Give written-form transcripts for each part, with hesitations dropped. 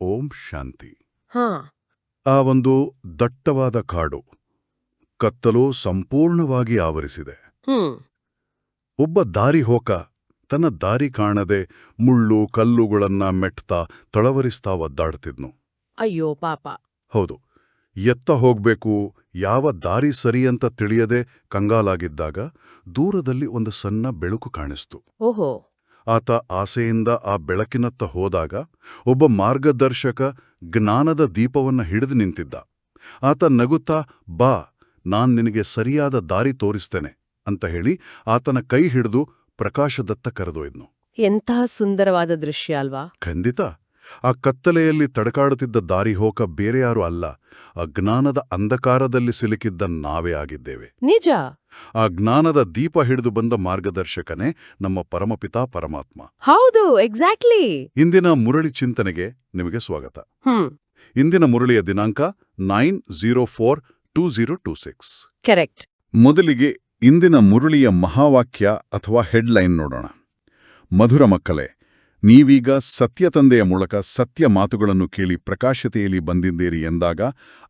ಓಂ ಶಾಂತಿ. ಹಾ. ಆ ಒಂದು ದಟ್ಟವಾದ ಕಾಡು, ಕತ್ತಲು ಸಂಪೂರ್ಣವಾಗಿ ಆವರಿಸಿದೆ. ಹ್ಮ್. ಒಬ್ಬ ದಾರಿಹೋಕ ತನ್ನ ದಾರಿ ಕಾಣದೆ ಮುಳ್ಳು ಕಲ್ಲುಗಳನ್ನ ಮೆಟ್ತಾ ತಳವರಿಸ್ತಾ ಒದ್ದಾಡ್ತಿದ್ನು. ಅಯ್ಯೋ ಪಾಪ. ಹೌದು, ಎತ್ತ ಹೋಗ್ಬೇಕು, ಯಾವ ದಾರಿ ಸರಿಯಂತ ತಿಳಿಯದೆ ಕಂಗಾಲಾಗಿದ್ದಾಗ ದೂರದಲ್ಲಿ ಒಂದು ಸಣ್ಣ ಬೆಳಕು ಕಾಣಿಸ್ತು. ಓಹೋ. ಆತ ಆಸೆಯಿಂದ ಆ ಬೆಳಕಿನತ್ತ ಹೋದಾಗ ಒಬ್ಬ ಮಾರ್ಗದರ್ಶಕ ಜ್ಞಾನದ ದೀಪವನ್ನ ಹಿಡಿದು ನಿಂತಿದ್ದ. ಆತ ನಗುತ್ತಾ, ಬಾ, ನಾನ್ ನಿನಗೆ ಸರಿಯಾದ ದಾರಿ ತೋರಿಸ್ತೇನೆ ಅಂತ ಹೇಳಿ ಆತನ ಕೈ ಹಿಡಿದು ಪ್ರಕಾಶದತ್ತ ಕರೆದೊಯ್ದನು. ಎಂತಹ ಸುಂದರವಾದ ದೃಶ್ಯ ಅಲ್ವಾ? ಖಂಡಿತ. ಆ ಕತ್ತಲೆಯಲ್ಲಿ ತಡಕಾಡುತ್ತಿದ್ದ ದಾರಿಹೋಕ ಬೇರೆಯಾರೂ ಅಲ್ಲ, ಅಜ್ಞಾನದ ಅಂಧಕಾರದಲ್ಲಿ ಸಿಲುಕಿದ್ದ ನಾವೇ ಆಗಿದ್ದೇವೆ. ನಿಜ. ಆ ಜ್ಞಾನದ ದೀಪ ಹಿಡಿದು ಬಂದ ಮಾರ್ಗದರ್ಶಕನೇ ನಮ್ಮ ಪರಮಪಿತಾ ಪರಮಾತ್ಮ. ಹೌದು, ಎಕ್ಸಾಕ್ಟ್ಲಿ. ಇಂದಿನ ಮುರಳಿ ಚಿಂತನೆಗೆ ನಿಮಗೆ ಸ್ವಾಗತ. ಹ್ಮ್. ಇಂದಿನ ಮುರಳಿಯ ದಿನಾಂಕ 9/04/2026. ಕರೆಕ್ಟ್. ಮೊದಲಿಗೆ ಇಂದಿನ ಮುರಳಿಯ ಮಹಾವಾಕ್ಯ ಅಥವಾ ಹೆಡ್ಲೈನ್ ನೋಡೋಣ. ಮಧುರ ಮಕ್ಕಳೇ, ನೀವೀಗ ಸತ್ಯತಂದೆಯ ಮೂಲಕ ಸತ್ಯ ಮಾತುಗಳನ್ನು ಕೇಳಿ ಪ್ರಕಾಶತೆಯಲ್ಲಿ ಬಂದಿದ್ದೀರಿ ಎಂದಾಗ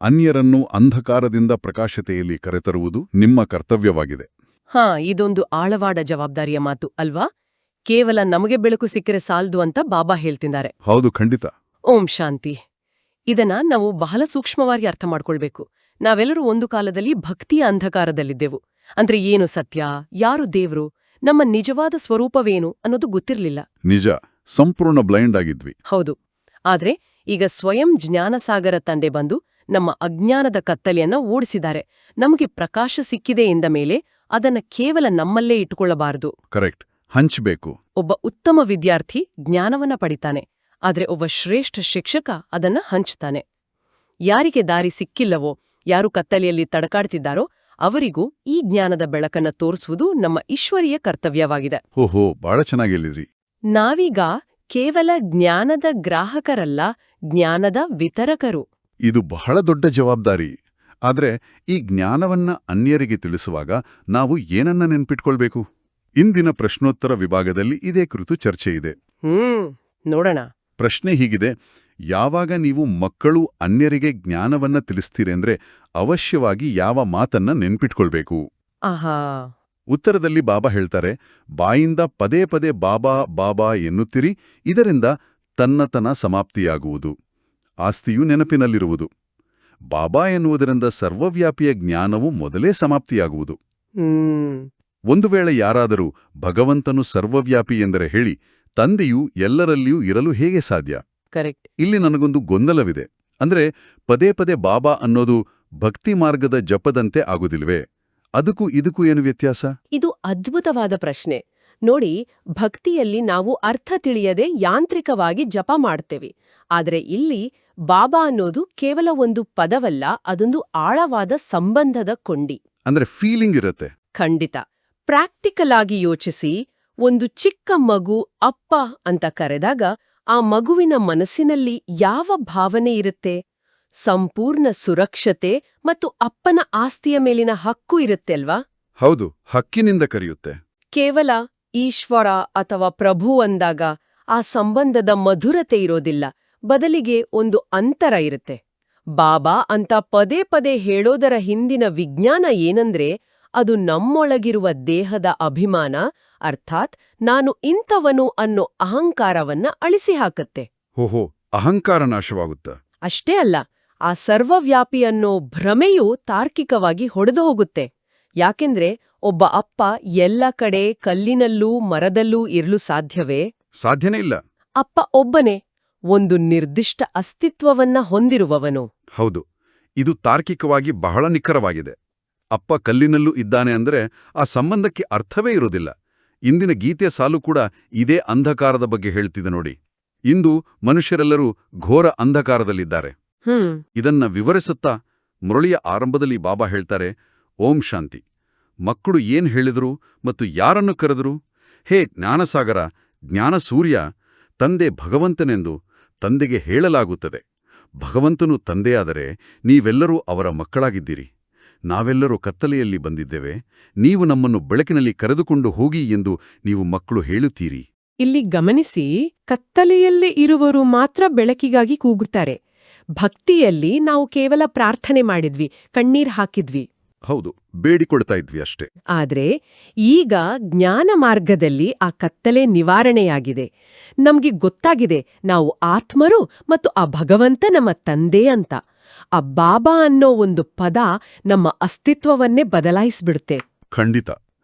ಅನ್ಯರನ್ನು ಅಂಧಕಾರದಿಂದ ಪ್ರಕಾಶತೆಯಲ್ಲಿ ಕರೆತರುವುದು ನಿಮ್ಮ ಕರ್ತವ್ಯವಾಗಿದೆ. ಹಾ, ಇದೊಂದು ಆಳವಾದ ಜವಾಬ್ದಾರಿಯ ಮಾತು ಅಲ್ವಾ? ಕೇವಲ ನಮಗೆ ಬೆಳಕು ಸಿಕ್ಕರೆ ಸಾಲ್ದು ಅಂತ ಬಾಬಾ ಹೇಳ್ತಿದ್ದಾರೆ. ಹೌದು, ಖಂಡಿತ. ಓಂ ಶಾಂತಿ. ಇದನ್ನ ನಾವು ಬಹಳ ಸೂಕ್ಷ್ಮವಾಗಿ ಅರ್ಥ ಮಾಡ್ಕೊಳ್ಬೇಕು. ನಾವೆಲ್ಲರೂ ಒಂದು ಕಾಲದಲ್ಲಿ ಭಕ್ತಿಯ ಅಂಧಕಾರದಲ್ಲಿದ್ದೆವು. ಅಂದ್ರೆ ಏನು ಸತ್ಯ, ಯಾರು ದೇವ್ರು, ನಮ್ಮ ನಿಜವಾದ ಸ್ವರೂಪವೇನು ಅನ್ನೋದು ಗೊತ್ತಿರ್ಲಿಲ್ಲ. ನಿಜ, ಸಂಪೂರ್ಣ ಬ್ಲೈಂಡ್ ಆಗಿದ್ವಿ. ಹೌದು. ಆದ್ರೆ ಈಗ ಸ್ವಯಂ ಜ್ಞಾನಸಾಗರ ತಂದೆ ಬಂದು ನಮ್ಮ ಅಜ್ಞಾನದ ಕತ್ತಲೆಯನ್ನ ಓಡಿಸಿದ್ದಾರೆ. ನಮಗೆ ಪ್ರಕಾಶ ಸಿಕ್ಕಿದೆ ಎಂದ ಮೇಲೆ ಅದನ್ನ ಕೇವಲ ನಮ್ಮಲ್ಲೇ ಇಟ್ಟುಕೊಳ್ಳಬಾರದು. ಕರೆಕ್ಟ್, ಹಂಚಬೇಕು. ಒಬ್ಬ ಉತ್ತಮ ವಿದ್ಯಾರ್ಥಿ ಜ್ಞಾನವನ್ನ ಪಡಿತಾನೆ, ಆದ್ರೆ ಒಬ್ಬ ಶ್ರೇಷ್ಠ ಶಿಕ್ಷಕ ಅದನ್ನ ಹಂಚ್ತಾನೆ. ಯಾರಿಗೆ ದಾರಿ ಸಿಕ್ಕಿಲ್ಲವೋ, ಯಾರು ಕತ್ತಲೆಯಲ್ಲಿ ತಡಕಾಡ್ತಿದ್ದಾರೋ ಅವರಿಗೂ ಈ ಜ್ಞಾನದ ಬೆಳಕನ್ನ ತೋರಿಸುವುದು ನಮ್ಮ ಈಶ್ವರೀಯ ಕರ್ತವ್ಯವಾಗಿದೆ. ಓಹೋ, ಬಹಳ ಚೆನ್ನಾಗಿ ಹೇಳಿದ್ರಿ. ನಾವೀಗ ಕೇವಲ ಜ್ಞಾನದ ಗ್ರಾಹಕರಲ್ಲ, ಜ್ಞಾನದ ವಿತರಕರು. ಇದು ಬಹಳ ದೊಡ್ಡ ಜವಾಬ್ದಾರಿ. ಆದ್ರೆ ಈ ಜ್ಞಾನವನ್ನ ಅನ್ಯರಿಗೆ ತಿಳಿಸುವಾಗ ನಾವು ಏನನ್ನ ನೆನ್ಪಿಟ್ಕೊಳ್ಬೇಕು? ಇಂದಿನ ಪ್ರಶ್ನೋತ್ತರ ವಿಭಾಗದಲ್ಲಿ ಇದೇ ಕುರಿತು ಚರ್ಚೆ ಇದೆ. ನೋಡೋಣ. ಪ್ರಶ್ನೆ ಹೀಗಿದೆ: ಯಾವಾಗ ನೀವು ಮಕ್ಕಳು ಅನ್ಯರಿಗೆ ಜ್ಞಾನವನ್ನ ತಿಳಿಸ್ತೀರೆಂದ್ರೆ ಅವಶ್ಯವಾಗಿ ಯಾವ ಮಾತನ್ನ ನೆನ್ಪಿಟ್ಕೊಳ್ಬೇಕು? ಆಹಾ. ಉತ್ತರದಲ್ಲಿ ಬಾಬಾ ಹೇಳ್ತಾರೆ, ಬಾಯಿಂದ ಪದೇ ಪದೇ ಬಾಬಾ ಬಾಬಾ ಎನ್ನುತ್ತೀರಿ, ಇದರಿಂದ ತನ್ನತನ ಸಮಾಪ್ತಿಯಾಗುವುದು, ಆಸ್ತಿಯು ನೆನಪಿನಲ್ಲಿರುವುದು. ಬಾಬಾ ಎನ್ನುವುದರಿಂದ ಸರ್ವವ್ಯಾಪಿಯ ಜ್ಞಾನವು ಮೊದಲೇ ಸಮಾಪ್ತಿಯಾಗುವುದು. ಒಂದು ವೇಳೆ ಯಾರಾದರೂ ಭಗವಂತನು ಸರ್ವವ್ಯಾಪಿ ಎಂದರೆ ಹೇಳಿ, ತಂದೆಯು ಎಲ್ಲರಲ್ಲಿಯೂ ಇರಲು ಹೇಗೆ ಸಾಧ್ಯ? ಕರೆಕ್ಟ್. ಇಲ್ಲಿ ನನಗೊಂದು ಗೊಂದಲವಿದೆ. ಅಂದ್ರೆ ಪದೇ ಪದೇ ಬಾಬಾ ಅನ್ನೋದು ಭಕ್ತಿ ಮಾರ್ಗದ ಜಪದಂತೆ ಆಗುದಿಲ್ವೇ? ಅದಕ್ಕೂ ಇದಕ್ಕೂ ಏನು ವ್ಯತ್ಯಾಸ? ಇದು ಅದ್ಭುತವಾದ ಪ್ರಶ್ನೆ. ನೋಡಿ, ಭಕ್ತಿಯಲ್ಲಿ ನಾವು ಅರ್ಥ ತಿಳಿಯದೆ ಯಾಂತ್ರಿಕವಾಗಿ ಜಪ ಮಾಡ್ತೇವೆ. ಆದರೆ ಇಲ್ಲಿ ಬಾಬಾ ಅನ್ನೋದು ಕೇವಲ ಒಂದು ಪದವಲ್ಲ, ಅದೊಂದು ಆಳವಾದ ಸಂಬಂಧದ ಕೊಂಡಿ. ಅಂದ್ರೆ ಫೀಲಿಂಗ್ ಇರತ್ತೆ. ಖಂಡಿತ. ಪ್ರಾಕ್ಟಿಕಲ್ ಆಗಿ ಯೋಚಿಸಿ, ಒಂದು ಚಿಕ್ಕ ಮಗು ಅಪ್ಪ ಅಂತ ಕರೆದಾಗ ಆ ಮಗುವಿನ ಮನಸ್ಸಿನಲ್ಲಿ ಯಾವ ಭಾವನೆ ಇರುತ್ತೆ? ಸಂಪೂರ್ಣ ಸುರಕ್ಷತೆ ಮತ್ತು ಅಪ್ಪನ ಆಸ್ತಿಯ ಮೇಲಿನ ಹಕ್ಕು ಇರುತ್ತೆ ಅಲ್ವಾ? ಹೌದು, ಹಕ್ಕಿನಿಂದ ಕರೆಯುತ್ತೆ. ಕೇವಲ ಈಶ್ವರ ಅಥವಾ ಪ್ರಭು ಅಂದಾಗ ಆ ಸಂಬಂಧದ ಮಧುರತೆ ಇರೋದಿಲ್ಲ, ಬದಲಿಗೆ ಒಂದು ಅಂತರ ಇರುತ್ತೆ. ಬಾಬಾ ಅಂತ ಪದೇ ಪದೇ ಹೇಳೋದರ ಹಿಂದಿನ ವಿಜ್ಞಾನ ಏನಂದ್ರೆ, ಅದು ನಮ್ಮೊಳಗಿರುವ ದೇಹದ ಅಭಿಮಾನ, ಅರ್ಥಾತ್ ನಾನು ಇಂಥವನು ಅನ್ನೋ ಅಹಂಕಾರವನ್ನ ಅಳಿಸಿ ಹಾಕತ್ತೆ. ಓಹೋ, ಅಹಂಕಾರ ನಾಶವಾಗುತ್ತ. ಅಷ್ಟೇ ಅಲ್ಲ, ಆ ಸರ್ವವ್ಯಾಪಿ ಅನ್ನೋ ಭ್ರಮೆಯೂ ತಾರ್ಕಿಕವಾಗಿ ಹೊಡೆದು ಹೋಗುತ್ತೆ. ಯಾಕೆಂದ್ರೆ ಒಬ್ಬ ಅಪ್ಪ ಎಲ್ಲ ಕಡೆ ಕಲ್ಲಿನಲ್ಲೂ ಮರದಲ್ಲೂ ಇರಲು ಸಾಧ್ಯವೇ? ಸಾಧ್ಯನೇ ಇಲ್ಲ. ಅಪ್ಪ ಒಬ್ಬನೇ, ಒಂದು ನಿರ್ದಿಷ್ಟ ಅಸ್ತಿತ್ವವನ್ನ ಹೊಂದಿರುವವನು. ಹೌದು, ಇದು ತಾರ್ಕಿಕವಾಗಿ ಬಹಳ ನಿಖರವಾಗಿದೆ. ಅಪ್ಪ ಕಲ್ಲಿನಲ್ಲೂ ಇದ್ದಾನೆ ಅಂದ್ರೆ ಆ ಸಂಬಂಧಕ್ಕೆ ಅರ್ಥವೇ ಇರೋದಿಲ್ಲ. ಇಂದಿನ ಗೀತೆಯ ಸಾಲು ಕೂಡ ಇದೇ ಅಂಧಕಾರದ ಬಗ್ಗೆ ಹೇಳ್ತಿದೆ ನೋಡಿ. ಇಂದು ಮನುಷ್ಯರೆಲ್ಲರೂ ಘೋರ ಅಂಧಕಾರದಲ್ಲಿದ್ದಾರೆ. ಇದನ್ನ ವಿವರಿಸುತ್ತಾ ಮುರಳಿಯ ಆರಂಭದಲ್ಲಿ ಬಾಬಾ ಹೇಳ್ತಾರೆ, ಓಂ ಶಾಂತಿ. ಮಕ್ಕಳು ಏನ್ ಹೇಳಿದ್ರು ಮತ್ತು ಯಾರನ್ನು ಕರೆದರು? ಹೇ ಜ್ಞಾನಸಾಗರ, ಜ್ಞಾನ ಸೂರ್ಯ, ತಂದೆ ಭಗವಂತನೆಂದು ತಂದೆಗೆ ಹೇಳಲಾಗುತ್ತದೆ. ಭಗವಂತನು ತಂದೆಯಾದರೆ ನೀವೆಲ್ಲರೂ ಅವರ ಮಕ್ಕಳಾಗಿದ್ದೀರಿ. ನಾವೆಲ್ಲರೂ ಕತ್ತಲೆಯಲ್ಲಿ ಬಂದಿದ್ದೇವೆ, ನೀವು ನಮ್ಮನ್ನು ಬೆಳಕಿನಲ್ಲಿ ಕರೆದುಕೊಂಡು ಹೋಗಿ ಎಂದು ನೀವು ಮಕ್ಕಳು ಹೇಳುತ್ತೀರಿ. ಇಲ್ಲಿ ಗಮನಿಸಿ, ಕತ್ತಲೆಯಲ್ಲೇ ಇರುವವರು ಮಾತ್ರ ಬೆಳಕಿಗಾಗಿ ಕೂಗುತ್ತಾರೆ. ಭಕ್ತಿಯಲ್ಲಿ ನಾವು ಕೇವಲ ಪ್ರಾರ್ಥನೆ ಮಾಡಿದ್ವಿ, ಕಣ್ಣೀರ್ ಹಾಕಿದ್ವಿ. ಹೌದು, ಬೇಡಿಕೊಳ್ತಾ ಇದ್ವಿ ಅಷ್ಟೇ. ಆದ್ರೆ ಈಗ ಜ್ಞಾನ ಮಾರ್ಗದಲ್ಲಿ ಆ ಕತ್ತಲೆ ನಿವಾರಣೆಯಾಗಿದೆ. ನಮ್ಗೆ ಗೊತ್ತಾಗಿದೆ ನಾವು ಆತ್ಮರು ಮತ್ತು ಆ ಭಗವಂತ ನಮ್ಮ ತಂದೆ ಅಂತ. ಆ ಬಾಬಾ ಅನ್ನೋ ಒಂದು ಪದ ನಮ್ಮ ಅಸ್ತಿತ್ವವನ್ನೇ ಬದಲಾಯಿಸ್ಬಿಡುತ್ತೆ. ಖಂಡಿತ.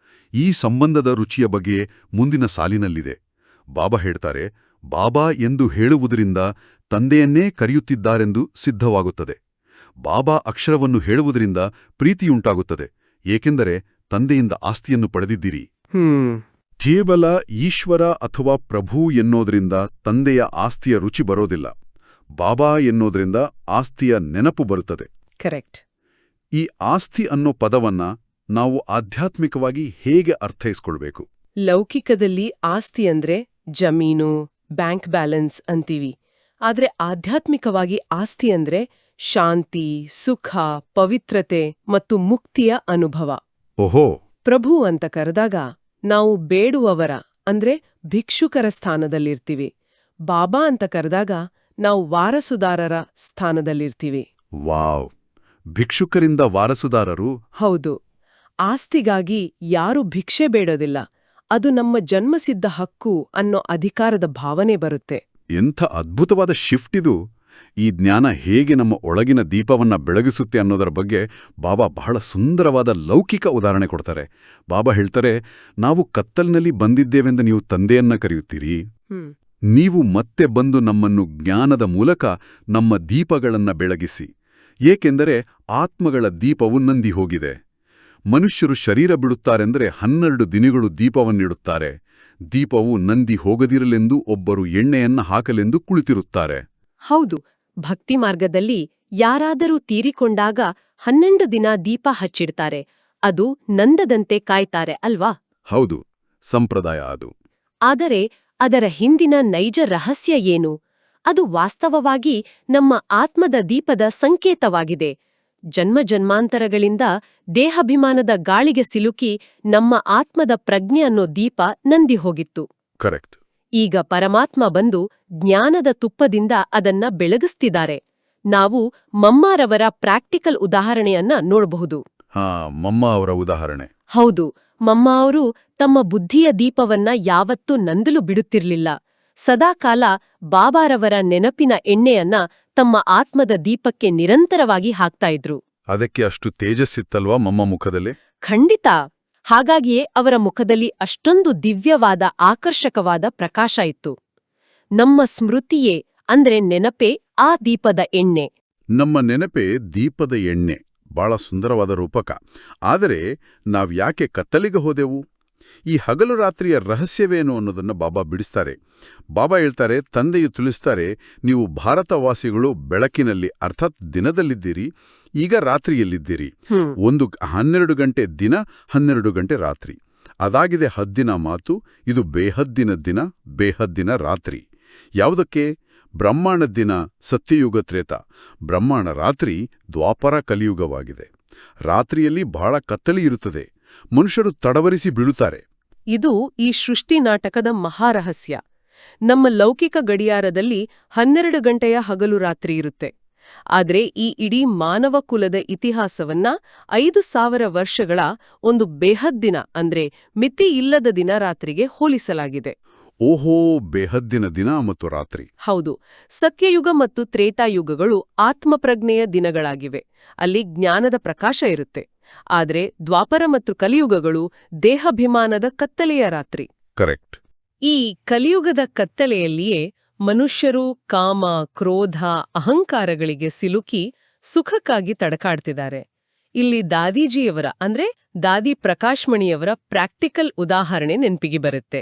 ಈ ಸಂಬಂಧದ ರುಚಿಯ ಬಗ್ಗೆ ಮುಂದಿನ ಸಾಲಿನಲ್ಲಿದೆ. ಬಾಬಾ ಹೇಳ್ತಾರೆ, ಬಾಬಾ ಎಂದು ಹೇಳುವುದರಿಂದ ತಂದೆಯನ್ನೇ ಕರೆಯುತ್ತಿದ್ದಾರೆಂದು ಸಿದ್ಧವಾಗುತ್ತದೆ. ಬಾಬಾ ಅಕ್ಷರವನ್ನು ಹೇಳುವುದರಿಂದ ಪ್ರೀತಿಯುಂಟಾಗುತ್ತದೆ, ಏಕೆಂದರೆ ತಂದೆಯಿಂದ ಆಸ್ತಿಯನ್ನು ಪಡೆದಿದ್ದೀರಿ. ಕೇವಲ ಈಶ್ವರ ಅಥವಾ ಪ್ರಭು ಎನ್ನೋದ್ರಿಂದ ತಂದೆಯ ಆಸ್ತಿಯ ರುಚಿ ಬರೋದಿಲ್ಲ. ಬಾಬಾ ಎನ್ನೋದ್ರಿಂದ ಆಸ್ತಿಯ ನೆನಪು ಬರುತ್ತದೆ. ಕರೆಕ್ಟ್. ಈ ಆಸ್ತಿ ಅನ್ನೋ ಪದವನ್ನ ನಾವು ಆಧ್ಯಾತ್ಮಿಕವಾಗಿ ಹೇಗೆ ಅರ್ಥೈಸ್ಕೊಳ್ಬೇಕು? ಲೌಕಿಕದಲ್ಲಿ ಆಸ್ತಿ ಅಂದ್ರೆ ಜಮೀನು, ಬ್ಯಾಂಕ್ ಬ್ಯಾಲೆನ್ಸ್ ಅಂತೀವಿ. ಆದ್ರೆ ಆಧ್ಯಾತ್ಮಿಕವಾಗಿ ಆಸ್ತಿ ಅಂದ್ರೆ ಶಾಂತಿ, ಸುಖ, ಪವಿತ್ರತೆ ಮತ್ತು ಮುಕ್ತಿಯ ಅನುಭವ. ಓಹೋ. ಪ್ರಭು ಅಂತ ಕರೆದಾಗ ನಾವು ಬೇಡುವವರ ಅಂದ್ರೆ ಭಿಕ್ಷುಕರ ಸ್ಥಾನದಲ್ಲಿರ್ತೀವಿ. ಬಾಬಾ ಅಂತ ಕರೆದಾಗ ನಾವು ವಾರಸುದಾರರ ಸ್ಥಾನದಲ್ಲಿರ್ತೀವಿ. ವಾವ್! ಭಿಕ್ಷುಕರಿಂದ ವಾರಸುದಾರರು. ಹೌದು. ಆಸ್ತಿಗಾಗಿ ಯಾರೂ ಭಿಕ್ಷೆ ಬೇಡೋದಿಲ್ಲ. ಅದು ನಮ್ಮ ಜನ್ಮಸಿದ್ಧ ಹಕ್ಕು ಅನ್ನೋ ಅಧಿಕಾರದ ಭಾವನೆ ಬರುತ್ತೆ. ಎಂಥ ಅದ್ಭುತವಾದ ಶಿಫ್ಟ್ ಇದು! ಈ ಜ್ಞಾನ ಹೇಗೆ ನಮ್ಮ ಒಳಗಿನ ದೀಪವನ್ನ ಬೆಳಗಿಸುತ್ತೆ ಅನ್ನೋದರ ಬಗ್ಗೆ ಬಾಬಾ ಬಹಳ ಸುಂದರವಾದ ಲೌಕಿಕ ಉದಾಹರಣೆ ಕೊಡ್ತಾರೆ. ಬಾಬಾ ಹೇಳ್ತಾರೆ, ನಾವು ಕತ್ತಲಿನಲ್ಲಿ ಬಂದಿದ್ದೇವೆಂದು ನೀವು ತಂದೆಯನ್ನ ಕರೆಯುತ್ತೀರಿ. ನೀವು ಮತ್ತೆ ಬಂದು ನಮ್ಮನ್ನು ಜ್ಞಾನದ ಮೂಲಕ ನಮ್ಮ ದೀಪಗಳನ್ನ ಬೆಳಗಿಸಿ, ಏಕೆಂದರೆ ಆತ್ಮಗಳ ದೀಪವು ನಂದಿ ಹೋಗಿದೆ. ಮನುಷ್ಯರು ಶರೀರ ಬಿಡುತ್ತಾರೆಂದರೆ 12 ದಿನಗಳು ದೀಪವನ್ನಿಡುತ್ತಾರೆ. ದೀಪವು ನಂದಿ ಹೋಗದಿರಲೆಂದು ಒಬ್ಬರು ಎಣ್ಣೆಯನ್ನ ಹಾಕಲೆಂದು ಕುಳಿತಿರುತ್ತಾರೆ. ಹೌದು. ಭಕ್ತಿ ಮಾರ್ಗದಲ್ಲಿ ಯಾರಾದರೂ ತೀರಿಕೊಂಡಾಗ 12 ದಿನ ದೀಪ ಹಚ್ಚಿಡ್ತಾರೆ. ಅದು ನಂದದಂತೆ ಕಾಯ್ತಾರೆ ಅಲ್ವಾ? ಹೌದು, ಸಂಪ್ರದಾಯ ಅದು. ಆದರೆ ಅದರ ಹಿಂದಿನ ನೈಜ ರಹಸ್ಯ ಏನು? ಅದು ವಾಸ್ತವವಾಗಿ ನಮ್ಮ ಆತ್ಮದ ದೀಪದ ಸಂಕೇತವಾಗಿದೆ. ಜನ್ಮಾಂತರಗಳಿಂದ ದೇಹಾಭಿಮಾನದ ಗಾಳಿಗೆ ಸಿಲುಕಿ ನಮ್ಮ ಆತ್ಮದ ಪ್ರಜ್ಞೆ ಅನ್ನೋ ದೀಪ ನಂದಿ ಹೋಗಿತ್ತು. ಕರೆಕ್ಟ್. ಈಗ ಪರಮಾತ್ಮ ಬಂದು ಜ್ಞಾನದ ತುಪ್ಪದಿಂದ ಅದನ್ನ ಬೆಳಗಿಸ್ತಿದ್ದಾರೆ. ನಾವು ಮಮ್ಮಾರವರ ಪ್ರಾಕ್ಟಿಕಲ್ ಉದಾಹರಣೆಯನ್ನ ನೋಡಬಹುದು. ಮಮ್ಮ ಅವರ ಉದಾಹರಣೆ. ಹೌದು. ಮಮ್ಮ ಅವರು ತಮ್ಮ ಬುದ್ಧಿಯ ದೀಪವನ್ನ ಯಾವತ್ತೂ ನಂದಲು ಬಿಡುತ್ತಿರ್ಲಿಲ್ಲ. ಸದಾಕಾಲ ಬಾಬಾರವರ ನೆನಪಿನ ಎಣ್ಣೆಯನ್ನ ತಮ್ಮ ಆತ್ಮದ ದೀಪಕ್ಕೆ ನಿರಂತರವಾಗಿ ಹಾಕ್ತಾ ಇದ್ರು. ಅದಕ್ಕೆ ಅಷ್ಟು ತೇಜಸ್ಸಿತ್ತಲ್ವಾ ಮಮ್ಮ ಮುಖದಲ್ಲಿ? ಖಂಡಿತ. ಹಾಗಾಗಿಯೇ ಅವರ ಮುಖದಲ್ಲಿ ಅಷ್ಟೊಂದು ದಿವ್ಯವಾದ, ಆಕರ್ಷಕವಾದ ಪ್ರಕಾಶ ಇತ್ತು. ನಮ್ಮ ಸ್ಮೃತಿಯೇ ಅಂದ್ರೆ ನೆನಪೇ ಆ ದೀಪದ ಎಣ್ಣೆ. ನಮ್ಮ ನೆನಪೇ ದೀಪದ ಎಣ್ಣೆ. ಬಹಳ ಸುಂದರವಾದ ರೂಪಕ. ಆದರೆ ನಾವ್ಯಾಕೆ ಕತ್ತಲಿಗೆ ಹೋದೆವು? ಈ ಹಗಲು ರಾತ್ರಿಯ ರಹಸ್ಯವೇನು ಅನ್ನೋದನ್ನು ಬಾಬಾ ಬಿಡಿಸ್ತಾರೆ. ಬಾಬಾ ಹೇಳ್ತಾರೆ, ತಂದೆಯು ತಿಳಿಸ್ತಾರೆ, ನೀವು ಭಾರತವಾಸಿಗಳು ಬೆಳಕಿನಲ್ಲಿ ಅರ್ಥಾತ್ ದಿನದಲ್ಲಿದ್ದೀರಿ, ಈಗ ರಾತ್ರಿಯಲ್ಲಿದ್ದೀರಿ. 12 ಗಂಟೆ ದಿನ, 12 ಗಂಟೆ ರಾತ್ರಿ. ಅದಾಗಿದೆ ಹದ್ದಿನ ಮಾತು. ಇದು ಬೇಹದ್ದಿನ ದಿನ, ಬೇಹದ್ದಿನ ರಾತ್ರಿ. ಯಾವುದಕ್ಕೆ? ಬ್ರಹ್ಮಾಂಡ ದಿನ ಸತ್ಯಯುಗ ತ್ರೇತ, ಬ್ರಹ್ಮಾಂಡ ರಾತ್ರಿ ದ್ವಾಪರ ಕಲಿಯುಗವಾಗಿದೆ. ರಾತ್ರಿಯಲ್ಲಿ ಬಹಳ ಕತ್ತಲಿ ಇರುತ್ತದೆ. ಮನುಷ್ಯರು ತಡವರಿಸಿ ಬೀಳುತ್ತಾರೆ. ಇದು ಈ ಸೃಷ್ಟಿ ನಾಟಕದ ಮಹಾರಹಸ್ಯ. ನಮ್ಮ ಲೌಕಿಕ ಗಡಿಯಾರದಲ್ಲಿ 12 ಗಂಟೆಯ ಹಗಲು ರಾತ್ರಿ ಇರುತ್ತೆ. ಆದ್ರೆ ಈ ಇಡೀ ಮಾನವ ಕುಲದ ಇತಿಹಾಸವನ್ನ 5000 ವರ್ಷಗಳ ಒಂದು ಬೇಹದ್ದಿನ ಅಂದ್ರೆ ಮಿತಿ ಇಲ್ಲದ ದಿನ ರಾತ್ರಿಗೆ ಹೋಲಿಸಲಾಗಿದೆ. ಓಹೋ, ಬೇಹದ್ದಿನ ದಿನ ಮತ್ತು ರಾತ್ರಿ. ಹೌದು. ಸತ್ಯಯುಗ ಮತ್ತು ತ್ರೇತಾಯುಗಗಳು ಆತ್ಮಪ್ರಜ್ಞೆಯ ದಿನಗಳಾಗಿವೆ. ಅಲ್ಲಿ ಜ್ಞಾನದ ಪ್ರಕಾಶ ಇರುತ್ತೆ. ಆದ್ರೆ ದ್ವಾಪರ ಮತ್ತು ಕಲಿಯುಗಗಳು ದೇಹಾಭಿಮಾನದ ಕತ್ತಲೆಯ ರಾತ್ರಿ. ಕರೆಕ್ಟ್. ಈ ಕಲಿಯುಗದ ಕತ್ತಲೆಯಲ್ಲಿಯೇ ಮನುಷ್ಯರು ಕಾಮ, ಕ್ರೋಧ, ಅಹಂಕಾರಗಳಿಗೆ ಸಿಲುಕಿ ಸುಖಕ್ಕಾಗಿ ತಡಕಾಡ್ತಿದ್ದಾರೆ. ಇಲ್ಲಿ ದಾದೀಜಿಯವರ ಅಂದ್ರೆ ದಾದಿ ಪ್ರಕಾಶ್ಮಣಿಯವರ ಪ್ರಾಕ್ಟಿಕಲ್ ಉದಾಹರಣೆ ನೆನ್ಪಿಗೆ ಬರುತ್ತೆ.